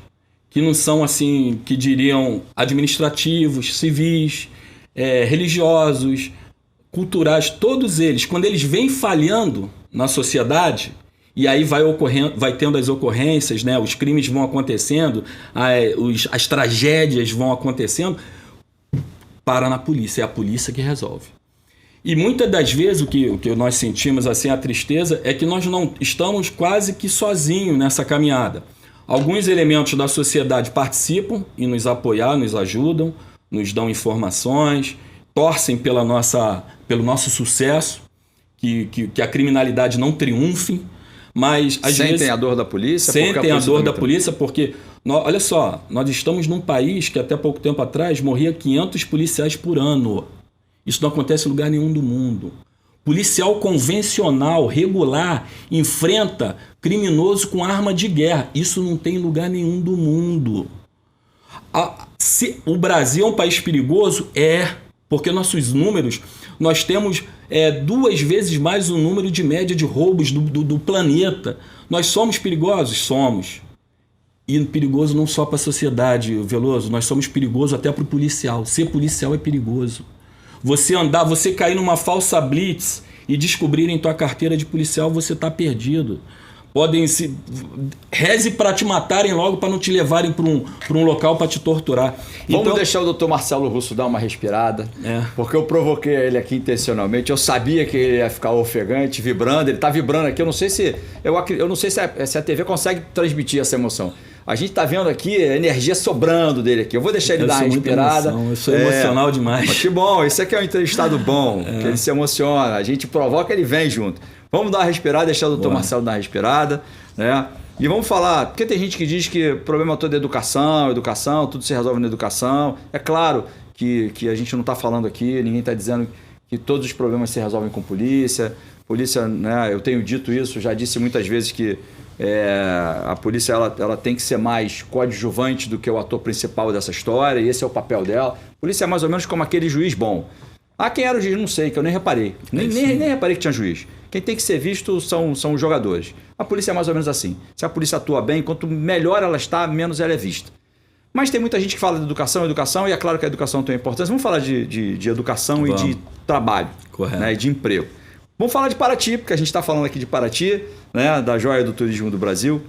que não são assim, que diriam administrativos, civis, religiosos, culturais, todos eles, quando eles vêm falhando na sociedade, e aí vai tendo as ocorrências, né? Os crimes vão acontecendo, as tragédias vão acontecendo, para na polícia, é a polícia que resolve. E muitas das vezes o que nós sentimos assim, a tristeza, é que nós não estamos quase que sozinhos nessa caminhada. Alguns elementos da sociedade participam e nos apoiam, nos ajudam, nos dão informações, torcem pelo nosso sucesso, que a criminalidade não triunfe, mas às vezes sentem a dor da polícia? Sentem a dor da polícia porque, olha só, nós estamos num país que até pouco tempo atrás morria 500 policiais por ano. Isso não acontece em lugar nenhum do mundo. Policial convencional, regular, enfrenta criminoso com arma de guerra. Isso não tem em lugar nenhum do mundo. O Brasil é um país perigoso? Porque nossos números, nós temos 2 vezes mais o número de média de roubos do planeta. Nós somos perigosos? Somos. E perigoso não só para a sociedade, Veloso, nós somos perigosos até para o policial. Ser policial é perigoso. Você cair numa falsa blitz e descobrirem tua carteira de policial, você está perdido. Reze para te matarem logo, para não te levarem para um local para te torturar. Vamos deixar o doutor Marcelo Russo dar uma respirada, porque eu provoquei ele aqui intencionalmente. Eu sabia que ele ia ficar ofegante, vibrando. Ele está vibrando aqui. Eu não sei se a TV consegue transmitir essa emoção. A gente está vendo aqui a energia sobrando dele aqui. Eu vou deixar ele dar uma respirada. Eu sou emocional demais. Mas que bom, isso aqui é um entrevistado bom, que ele se emociona. A gente provoca, ele vem junto. Vamos dar uma respirada, deixar o doutor Marcelo dar uma respirada, né? E vamos falar, porque tem gente que diz que o problema todo é educação, tudo se resolve na educação. É claro que a gente não está falando aqui, ninguém está dizendo que todos os problemas se resolvem com polícia. Polícia, né? Eu tenho dito isso, já disse muitas vezes que a polícia ela tem que ser mais coadjuvante do que o ator principal dessa história, e esse é o papel dela. A polícia é mais ou menos como aquele juiz bom. Quem era o juiz? Não sei, que eu nem reparei. Nem reparei que tinha juiz. Quem tem que ser visto são os jogadores. A polícia é mais ou menos assim. Se a polícia atua bem, quanto melhor ela está, menos ela é vista. Mas tem muita gente que fala de educação, e é claro que a educação tem importância. Vamos falar de educação e de trabalho, né, e de emprego. Vamos falar de Paraty, porque a gente está falando aqui de Paraty, né, da joia do turismo do Brasil.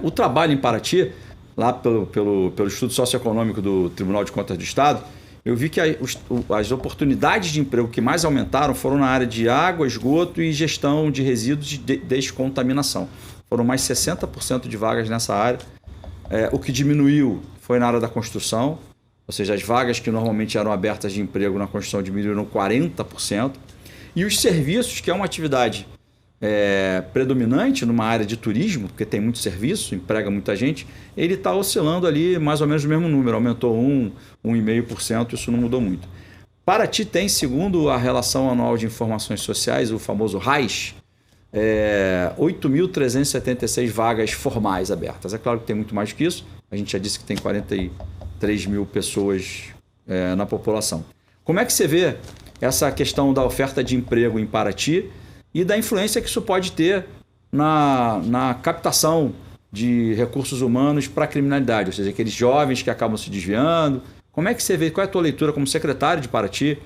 O trabalho em Paraty, lá pelo Estudo Socioeconômico do Tribunal de Contas do Estado, eu vi que as oportunidades de emprego que mais aumentaram foram na área de água, esgoto e gestão de resíduos de descontaminação. Foram mais 60% de vagas nessa área. O que diminuiu foi na área da construção, ou seja, as vagas que normalmente eram abertas de emprego na construção diminuíram 40%. E os serviços, que é uma atividade predominante numa área de turismo, porque tem muito serviço, emprega muita gente, ele está oscilando ali mais ou menos o mesmo número, aumentou 1,5%, isso não mudou muito. Paraty tem, segundo a Relação Anual de Informações Sociais, o famoso RAIS, 8.376 vagas formais abertas. É claro que tem muito mais que isso, a gente já disse que tem 43 mil pessoas na população. Como é que você vê essa questão da oferta de emprego em Paraty e da influência que isso pode ter na captação de recursos humanos para a criminalidade, ou seja, aqueles jovens que acabam se desviando? Como é que você vê, qual é a tua leitura como secretário de Paraty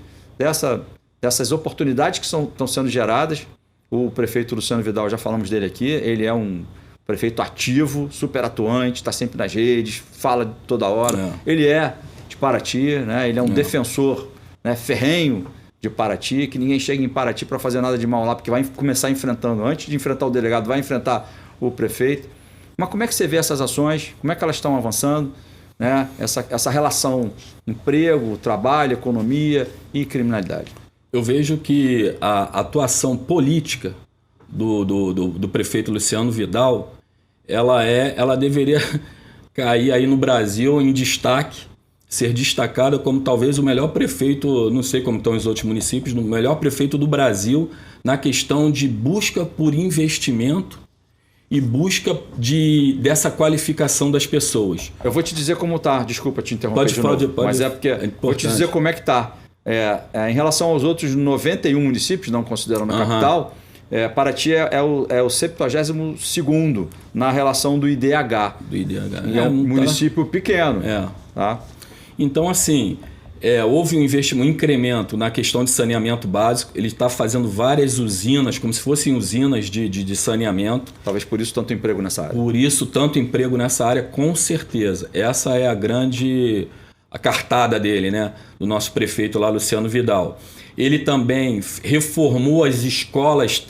dessas oportunidades que estão sendo geradas? O prefeito Luciano Vidal, já falamos dele aqui, ele é um prefeito ativo, super atuante, está sempre nas redes, fala toda hora. Ele é de Paraty, né? Ele é um defensor, né, ferrenho de Paraty, que ninguém chega em Paraty para fazer nada de mal lá, porque vai começar enfrentando, antes de enfrentar o delegado, vai enfrentar o prefeito. Mas como é que você vê essas ações? Como é que elas estão avançando? Né? Essa relação emprego, trabalho, economia e criminalidade. Eu vejo que a atuação política do prefeito Luciano Vidal, ela deveria cair aí no Brasil em destaque, ser destacada como talvez o melhor prefeito, não sei como estão os outros municípios, o melhor prefeito do Brasil na questão de busca por investimento e busca dessa qualificação das pessoas. Eu vou te dizer como está, desculpa te interromper pode, mas é porque vou te dizer como é que está. Em relação aos outros 91 municípios, não considerando a capital, Paraty é o 72º na relação do IDH. E é um município pequeno. Tá? Então, assim, houve um investimento, um incremento na questão de saneamento básico. Ele está fazendo várias usinas, como se fossem usinas de saneamento. Talvez por isso tanto emprego nessa área. Por isso tanto emprego nessa área, com certeza. Essa é a cartada dele, né? Do nosso prefeito lá, Luciano Vidal. Ele também reformou as escolas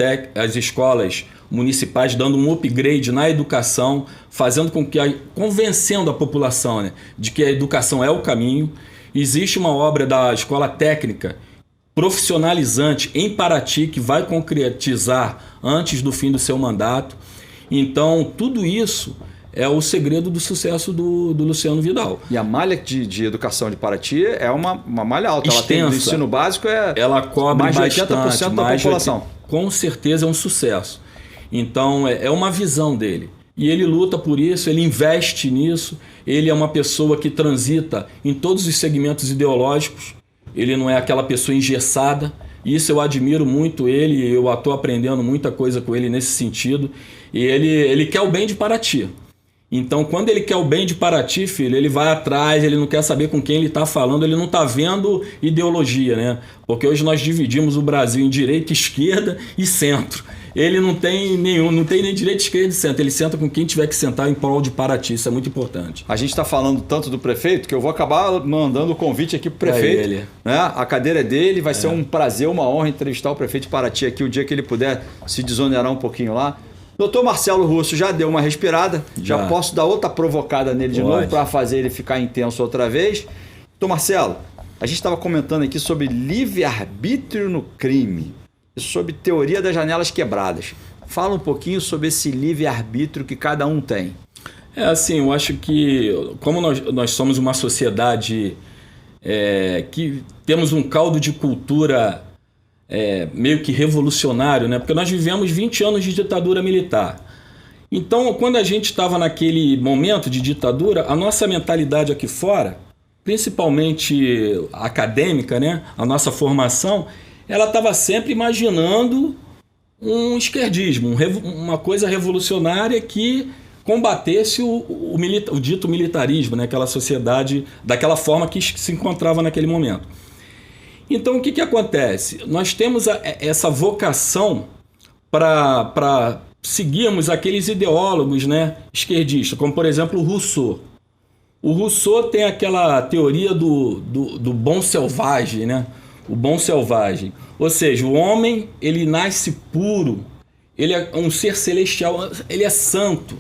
municipais, dando um upgrade na educação, fazendo com que convencendo a população, né, de que a educação é o caminho. Existe uma obra da Escola Técnica profissionalizante em Paraty que vai concretizar antes do fim do seu mandato. Então, tudo isso é o segredo do sucesso do Luciano Vidal. E a malha de educação de Paraty é uma malha alta. Extensa. Ela tem, no ensino básico ela cobre mais de bastante, 80% da população. Com certeza é um sucesso. Então, é uma visão dele. E ele luta por isso, ele investe nisso. Ele é uma pessoa que transita em todos os segmentos ideológicos. Ele não é aquela pessoa engessada. Isso eu admiro muito ele, eu estou aprendendo muita coisa com ele nesse sentido. E ele quer o bem de Paraty. Então, quando ele quer o bem de Paraty, filho, ele vai atrás, ele não quer saber com quem ele está falando, ele não está vendo ideologia, né? Porque hoje nós dividimos o Brasil em direita, esquerda e centro. Ele não tem nem direita, esquerda e centro. Ele senta com quem tiver que sentar em prol de Paraty, isso é muito importante. A gente está falando tanto do prefeito que eu vou acabar mandando o convite aqui para o prefeito. Ele. Né? A cadeira é dele, vai ser um prazer, uma honra entrevistar o prefeito de Paraty aqui o dia que ele puder se desonerar um pouquinho lá. Doutor Marcelo Russo já deu uma respirada, já posso dar outra provocada nele de novo para fazer ele ficar intenso outra vez. Doutor Marcelo, a gente estava comentando aqui sobre livre-arbítrio no crime e sobre teoria das janelas quebradas. Fala um pouquinho sobre esse livre-arbítrio que cada um tem. Assim, eu acho que como nós somos uma sociedade que temos um caldo de cultura meio que revolucionário, né? Porque nós vivemos 20 anos de ditadura militar. Então, quando a gente estava naquele momento de ditadura, a nossa mentalidade aqui fora, principalmente acadêmica, né? A nossa formação, ela estava sempre imaginando um esquerdismo, uma coisa revolucionária que combatesse o dito militarismo, né? Aquela sociedade, daquela forma que se encontrava naquele momento. Então, o que acontece? Nós temos essa vocação para seguirmos aqueles ideólogos, né, esquerdistas, como, por exemplo, o Rousseau. O Rousseau tem aquela teoria do bom selvagem, né? O bom selvagem. Ou seja, o homem, ele nasce puro, ele é um ser celestial, ele é santo,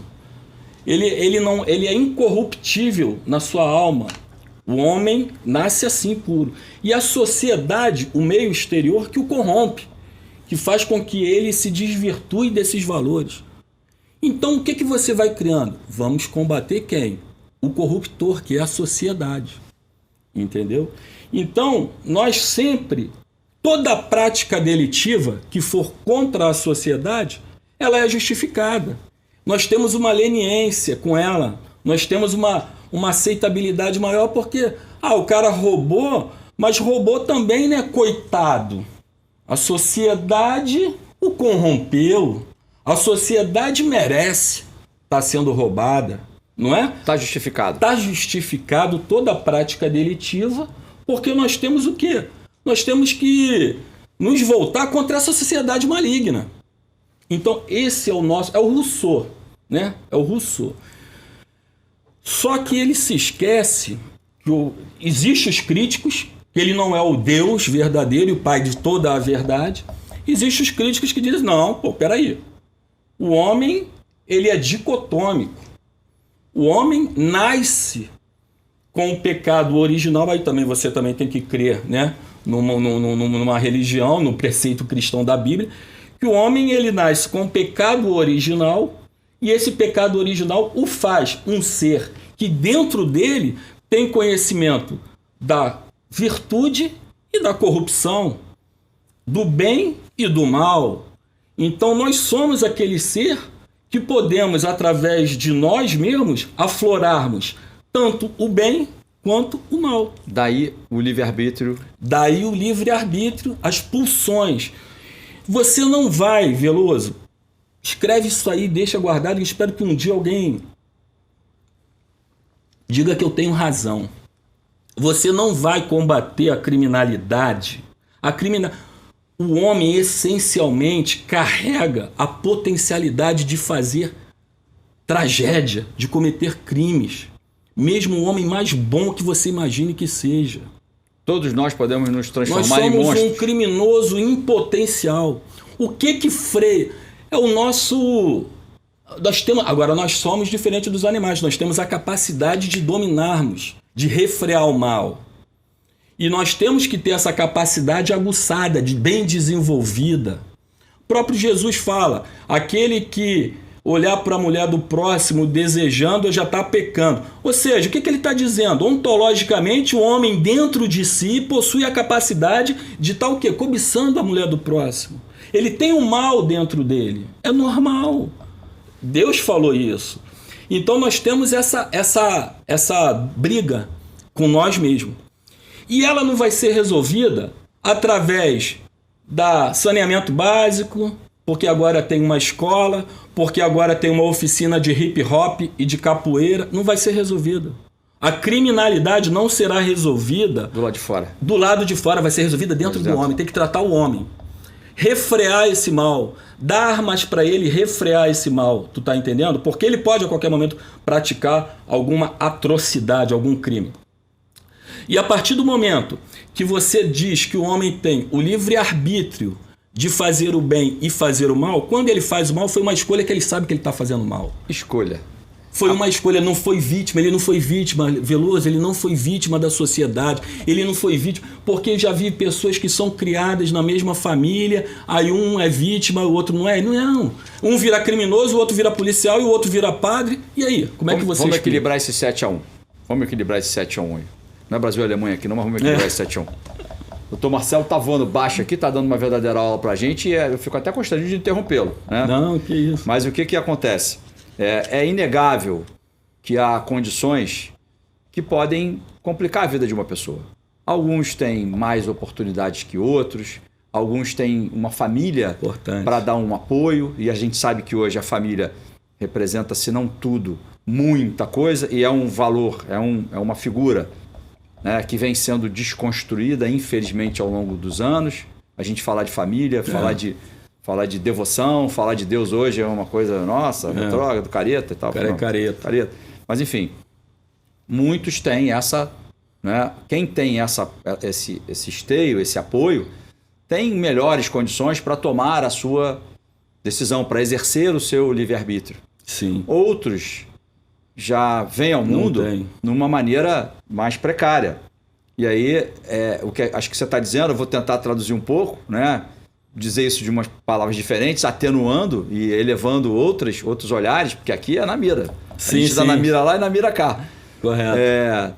ele é incorruptível na sua alma. O homem nasce assim, puro. E a sociedade, o meio exterior, que o corrompe, que faz com que ele se desvirtue desses valores. Então, o que você vai criando? Vamos combater quem? O corruptor, que é a sociedade. Entendeu? Então, nós sempre, toda prática delitiva que for contra a sociedade, ela é justificada. Nós temos uma leniência com ela, nós temos uma aceitabilidade maior porque o cara roubou, mas roubou também, né, coitado. A sociedade o corrompeu, a sociedade merece estar sendo roubada, não é? Está justificado. Está justificado toda a prática delitiva, porque nós temos o quê? Nós temos que nos voltar contra essa sociedade maligna. Então esse é o Rousseau, né? É o Rousseau. Só que ele se esquece que existem os críticos, que ele não é o Deus verdadeiro e o pai de toda a verdade. Existem os críticos que dizem, peraí, o homem, ele é dicotômico. O homem nasce com o pecado original, aí você também tem que crer, né, numa religião, no preceito cristão da Bíblia, que o homem, ele nasce com o pecado original. E esse pecado original o faz um ser que dentro dele tem conhecimento da virtude e da corrupção, do bem e do mal. Então nós somos aquele ser que podemos, através de nós mesmos, aflorarmos tanto o bem quanto o mal. Daí o livre-arbítrio. Daí o livre-arbítrio, as pulsões. Você não vai, Veloso, escreve isso aí, deixa guardado e espero que um dia alguém diga que eu tenho razão. Você não vai combater a criminalidade. O homem essencialmente carrega a potencialidade de fazer tragédia, de cometer crimes. Mesmo o homem mais bom que você imagine que seja. Todos nós podemos nos transformar em monstros. Nós somos monstros. um criminoso em potencial. O que freia? É o nosso... Agora, nós somos diferentes dos animais. Nós temos a capacidade de dominarmos, de refrear o mal. E nós temos que ter essa capacidade aguçada, bem desenvolvida. O próprio Jesus fala, aquele que olhar para a mulher do próximo desejando já está pecando. Ou seja, o que ele está dizendo? Ontologicamente, o homem dentro de si possui a capacidade de estar o quê? Cobiçando a mulher do próximo. Ele tem o mal dentro dele. É normal. Deus falou isso. Então nós temos essa briga com nós mesmos. E ela não vai ser resolvida através da saneamento básico, porque agora tem uma escola, porque agora tem uma oficina de hip hop e de capoeira. Não vai ser resolvida. A criminalidade não será resolvida do lado de fora. Do lado de fora, vai ser resolvida dentro do homem. Tem que tratar o homem. Refrear esse mal. Dar armas para ele refrear esse mal. Tu tá entendendo? Porque ele pode a qualquer momento praticar alguma atrocidade, algum crime. E a partir do momento que você diz que o homem tem o livre-arbítrio de fazer o bem e fazer o mal, quando ele faz o mal, foi uma escolha que ele sabe que ele está fazendo mal. Escolha. Foi uma escolha, não foi vítima, ele não foi vítima, Veloso, ele não foi vítima da sociedade, ele não foi vítima, porque eu já vi pessoas que são criadas na mesma família, aí um é vítima, o outro não é. Não. Um vira criminoso, o outro vira policial e o outro vira padre. E aí, como é que você Vamos explica? equilibrar esse 7-1. Vamos equilibrar esse 7-1 aí. Não é Brasil e Alemanha aqui, não, mas vamos equilibrar esse 7-1. O doutor Marcelo tá voando baixo aqui, tá dando uma verdadeira aula pra gente e eu fico até constrangido de interrompê-lo. Né? Não, que isso. Mas o que acontece? É inegável que há condições que podem complicar a vida de uma pessoa. Alguns têm mais oportunidades que outros, alguns têm uma família para dar um apoio, e a gente sabe que hoje a família representa, se não tudo, muita coisa, e é um valor, é uma figura, né, que vem sendo desconstruída, infelizmente, ao longo dos anos. A gente falar de família, falar de devoção, falar de Deus hoje é uma coisa, nossa, retrógrada, do careta e tal. Careta. Mas, enfim, muitos têm essa... Né, quem tem esse esteio, esse apoio, tem melhores condições para tomar a sua decisão, para exercer o seu livre-arbítrio. Sim. Outros já vêm ao mundo numa maneira mais precária. E aí, acho que você está dizendo, eu vou tentar traduzir um pouco, né? Dizer isso de umas palavras diferentes, atenuando e elevando outros olhares, porque aqui é na mira. Sim, a gente está na mira lá e na mira cá. Correto.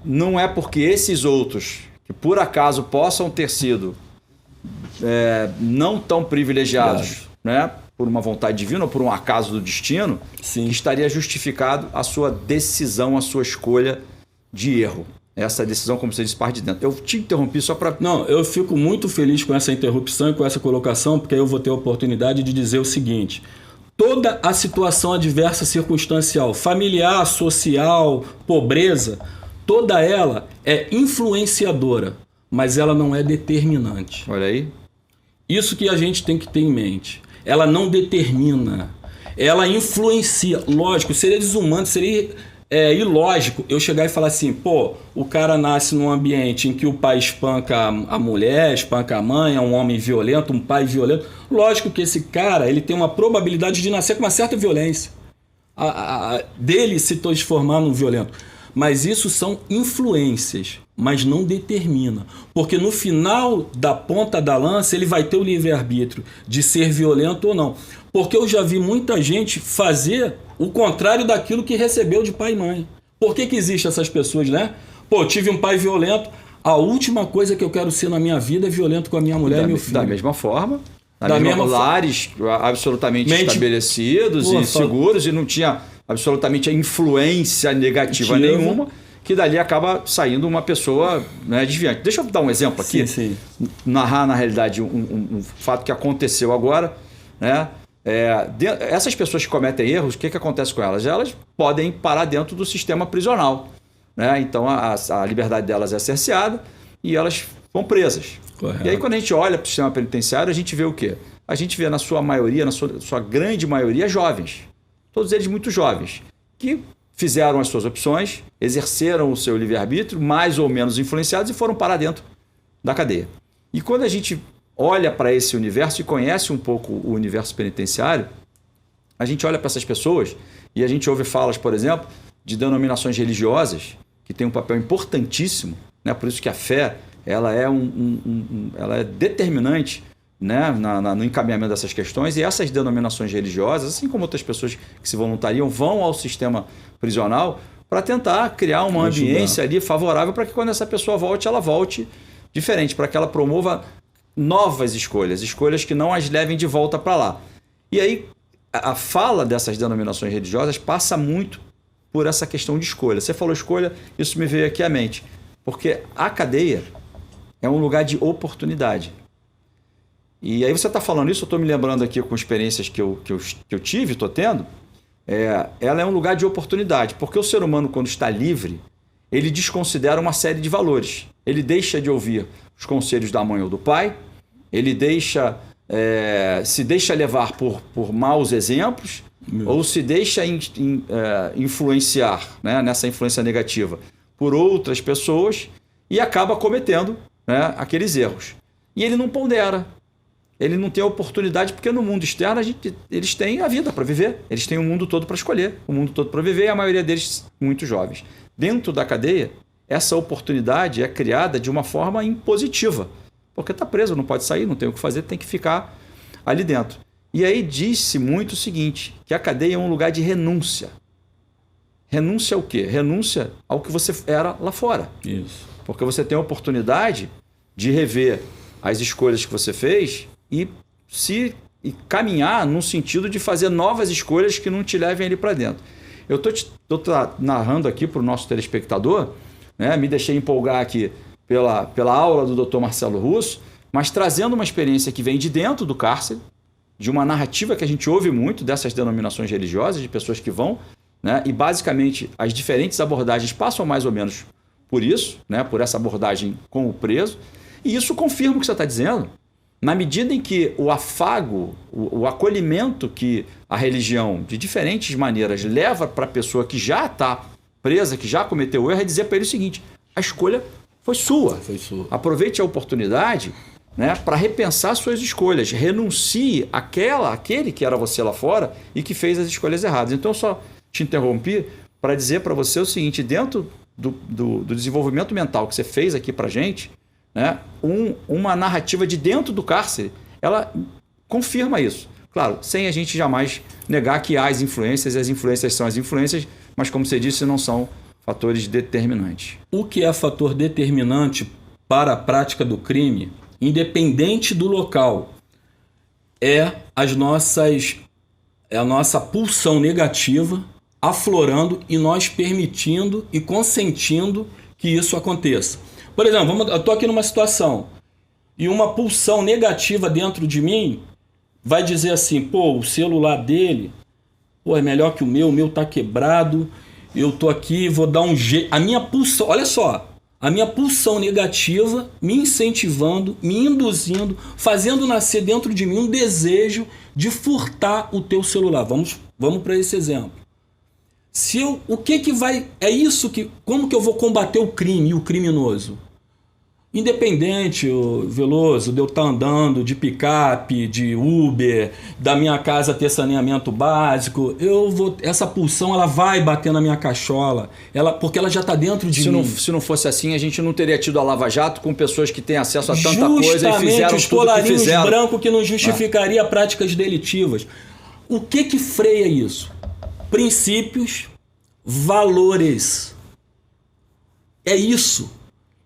Não é porque esses outros, que por acaso possam ter sido não tão privilegiados, né? Por uma vontade divina ou por um acaso do destino, que estaria justificado a sua decisão, a sua escolha de erro. Essa decisão, como você disse, parte de dentro. Eu te interrompi só para... Não, eu fico muito feliz com essa interrupção e com essa colocação, porque aí eu vou ter a oportunidade de dizer o seguinte: toda a situação adversa circunstancial, familiar, social, pobreza, toda ela é influenciadora, mas ela não é determinante. Olha aí. Isso que a gente tem que ter em mente. Ela não determina, ela influencia. Lógico, seria desumano, seria ilógico eu chegar e falar assim, pô, o cara nasce num ambiente em que o pai espanca a mulher, espanca a mãe, é um homem violento, um pai violento. Lógico que esse cara, ele tem uma probabilidade de nascer com uma certa violência, dele se transformar num violento. Mas isso são influências, mas não determina. Porque no final da ponta da lança, ele vai ter o livre-arbítrio de ser violento ou não. Porque eu já vi muita gente fazer o contrário daquilo que recebeu de pai e mãe. Por que existem essas pessoas, né? Pô, tive um pai violento, a última coisa que eu quero ser na minha vida é violento com a minha mulher e meu filho. Da mesma forma. Lares absolutamente estabelecidos e seguros, e não tinha absolutamente a influência negativa nenhuma, que dali acaba saindo uma pessoa, né, desviante. Deixa eu dar um exemplo aqui, sim. narrar na realidade um fato que aconteceu agora, né? Essas pessoas que cometem erros, o que acontece com elas? Elas podem parar dentro do sistema prisional, né? Então a liberdade delas é cerceada e elas vão presas. Correto. E aí quando a gente olha para o sistema penitenciário, a gente vê o quê? A gente vê na sua maioria, na sua grande maioria, jovens. Todos eles muito jovens, que fizeram as suas opções, exerceram o seu livre-arbítrio, mais ou menos influenciados, e foram parar dentro da cadeia. E quando a gente olha para esse universo e conhece um pouco o universo penitenciário, a gente olha para essas pessoas e a gente ouve falas, por exemplo, de denominações religiosas, que têm um papel importantíssimo, né? Por isso que a fé ela é, ela é determinante, né, no encaminhamento dessas questões, e essas denominações religiosas, assim como outras pessoas que se voluntariam, vão ao sistema prisional para tentar criar uma ambiência ali favorável para que quando essa pessoa volte, ela volte diferente, para que ela promova novas escolhas que não as levem de volta para lá. E aí a fala dessas denominações religiosas passa muito por essa questão de escolha. Você falou escolha, isso me veio aqui à mente, porque a cadeia é um lugar de oportunidade. E aí você está falando isso, eu estou me lembrando aqui com experiências que eu tive, estou tendo. Ela é um lugar de oportunidade, porque o ser humano, quando está livre, ele desconsidera uma série de valores. Ele deixa de ouvir os conselhos da mãe ou do pai, ele se deixa levar por maus exemplos, ou se deixa influenciar, né, nessa influência negativa por outras pessoas e acaba cometendo, né, aqueles erros. E ele não pondera. Ele não tem a oportunidade, porque no mundo externo eles têm a vida para viver. Eles têm o mundo todo para escolher, o mundo todo para viver, e a maioria deles muito jovens. Dentro da cadeia, essa oportunidade é criada de uma forma impositiva, porque está preso, não pode sair, não tem o que fazer, tem que ficar ali dentro. E aí diz-se muito o seguinte, que a cadeia é um lugar de renúncia. Renúncia ao quê? Renúncia ao que você era lá fora. Isso. Porque você tem a oportunidade de rever as escolhas que você fez e caminhar no sentido de fazer novas escolhas que não te levem ali para dentro. Eu estou narrando aqui para o nosso telespectador, né? Me deixei empolgar aqui pela aula do Dr. Marcelo Russo, mas trazendo uma experiência que vem de dentro do cárcere, de uma narrativa que a gente ouve muito dessas denominações religiosas, de pessoas que vão, né? E basicamente as diferentes abordagens passam mais ou menos por isso, né? Por essa abordagem com o preso, e isso confirma o que você está dizendo. Na medida em que o afago, o acolhimento que a religião, de diferentes maneiras, leva para a pessoa que já está presa, que já cometeu o erro, é dizer para ele o seguinte: a escolha foi sua. Aproveite a oportunidade, né, para repensar suas escolhas. Renuncie àquele que era você lá fora e que fez as escolhas erradas. Então, eu só te interrompi para dizer para você o seguinte: dentro do desenvolvimento mental que você fez aqui para a gente, né, uma narrativa de dentro do cárcere, ela confirma isso. Claro, sem a gente jamais negar que há as influências, e as influências são as influências, mas como você disse, não são fatores determinantes. O que é fator determinante para a prática do crime, independente do local, é a nossa pulsão negativa aflorando e nós permitindo e consentindo que isso aconteça. Por exemplo, eu estou aqui numa situação e uma pulsão negativa dentro de mim vai dizer assim: pô, o celular dele, pô, é melhor que o meu tá quebrado, eu tô aqui, vou dar um jeito. A minha pulsão, olha só, a minha pulsão negativa me incentivando, me induzindo, fazendo nascer dentro de mim um desejo de furtar o teu celular. Vamos para esse exemplo. Como que eu vou combater o crime e o criminoso? Independente, Veloso, de eu estar andando de picape, de Uber, da minha casa ter saneamento básico, essa pulsão ela vai bater na minha cachola, porque ela já está dentro de mim. Se não fosse assim, a gente não teria tido a Lava Jato com pessoas que têm acesso a tanta coisa e fizeram os tudo que fizeram. brancos que não justificaria práticas delitivas. O que freia isso? Princípios, valores. É isso.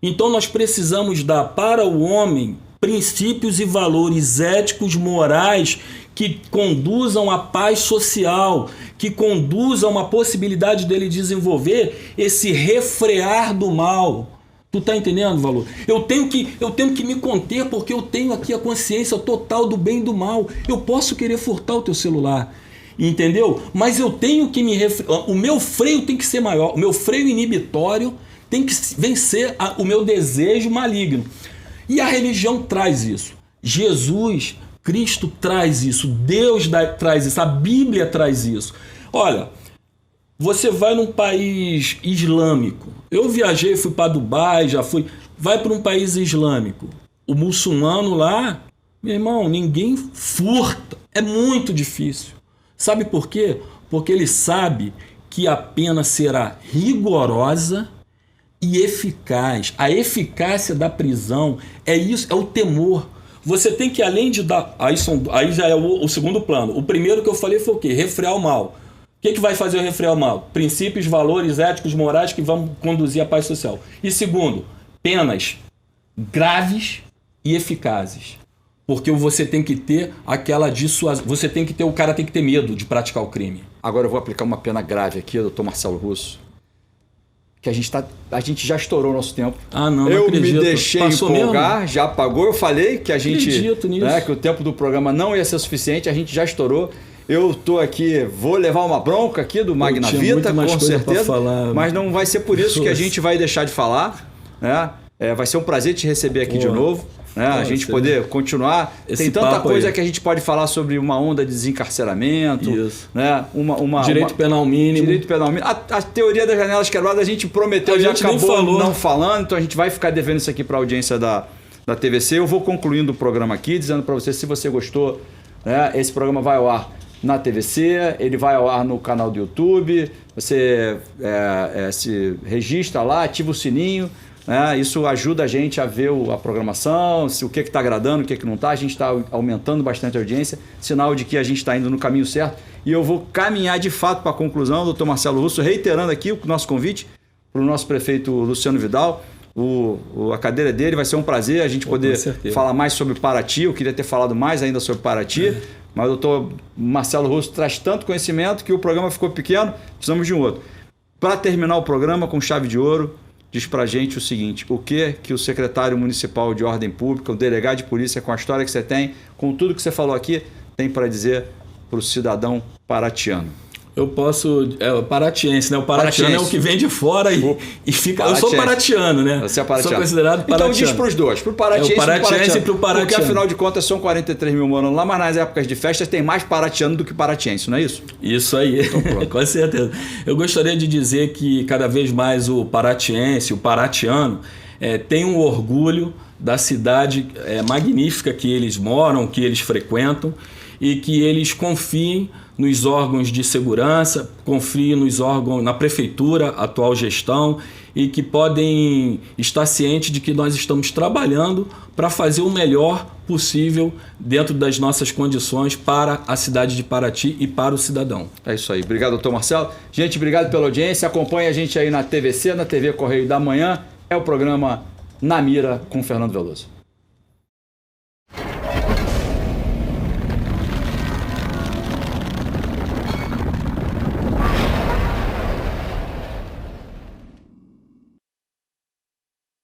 Então nós precisamos dar para o homem princípios e valores éticos, morais, que conduzam à paz social, que conduzam a uma possibilidade dele desenvolver esse refrear do mal. Tu tá entendendo, Valor? Eu tenho que me conter, porque eu tenho aqui a consciência total do bem e do mal. Eu posso querer furtar o teu celular, entendeu? Mas eu tenho que o meu freio tem que ser maior, o meu freio inibitório tem que vencer o meu desejo maligno. E a religião traz isso. Jesus, Cristo traz isso. Deus traz isso. A Bíblia traz isso. Olha, você vai num país islâmico. Eu viajei, fui para Dubai, já fui. Vai para um país islâmico. O muçulmano lá, meu irmão, ninguém furta. É muito difícil. Sabe por quê? Porque ele sabe que a pena será rigorosa e eficaz. A eficácia da prisão é isso, é o temor. Você tem que, além de dar... Aí já é o segundo plano. O primeiro que eu falei foi o quê? Refrear o mal. O que vai fazer o refrear o mal? Princípios, valores éticos, morais que vão conduzir à paz social. E segundo, penas graves e eficazes. Porque você tem que ter aquela dissuasão. O cara tem que ter medo de praticar o crime. Agora eu vou aplicar uma pena grave aqui, doutor Marcelo Russo. Que a gente já estourou o nosso tempo. Não eu acredito. Me deixei Passou empolgar, mesmo? já pagou. Eu falei que a gente, acredito nisso. Que o tempo do programa não ia ser suficiente, a gente já estourou. Eu tô aqui, vou levar uma bronca aqui do Magna Vita, com certeza, falar, mas não vai ser por isso que a gente vai deixar de falar, né? Vai ser um prazer te receber aqui de novo, né? A gente poder continuar. Tem tanta coisa que a gente pode falar sobre uma onda de desencarceramento, né? Direito penal mínimo. Direito penal mínimo. A teoria das janelas quebradas a gente prometeu, já acabou não falando, então a gente vai ficar devendo isso aqui para a audiência da TVC. Eu vou concluindo o programa aqui, dizendo para você, se você gostou, né? Esse programa vai ao ar na TVC, ele vai ao ar no canal do YouTube, você se registra lá, ativa o sininho, né? Isso ajuda a gente a ver a programação, o que está agradando, o que não está. A gente está aumentando bastante a audiência, sinal de que a gente está indo no caminho certo. E eu vou caminhar de fato para a conclusão, doutor Marcelo Russo, reiterando aqui o nosso convite para o nosso prefeito Luciano Vidal. A cadeira dele, vai ser um prazer a gente poder falar mais sobre Paraty. Eu queria ter falado mais ainda sobre Paraty, mas o doutor Marcelo Russo traz tanto conhecimento que o programa ficou pequeno, precisamos de um outro. Para terminar o programa com chave de ouro, diz para a gente o seguinte: o que o secretário municipal de ordem pública, o delegado de polícia, com a história que você tem, com tudo que você falou aqui, tem para dizer para o cidadão paratiano? Eu posso... o paratiense, né? O paratiano é o que vem de fora e fica... Eu sou paratiano, né? Você é paratiano. Sou considerado paratiano. Então diz para os dois, para o paratiense e para o paratiano. Porque afinal de contas são 43 mil morando lá, mas nas épocas de festas tem mais paratiano do que paratiense, não é isso? Isso aí, então, com certeza. Eu gostaria de dizer que cada vez mais o paratiense, o paratiano, tem um orgulho da cidade magnífica que eles moram, que eles frequentam, e que eles confiem nos órgãos de segurança, confiem nos órgãos, na prefeitura, atual gestão, e que podem estar cientes de que nós estamos trabalhando para fazer o melhor possível dentro das nossas condições para a cidade de Paraty e para o cidadão. É isso aí. Obrigado, doutor Marcelo. Gente, obrigado pela audiência. Acompanhe a gente aí na TVC, na TV Correio da Manhã. É o programa Na Mira com Fernando Veloso.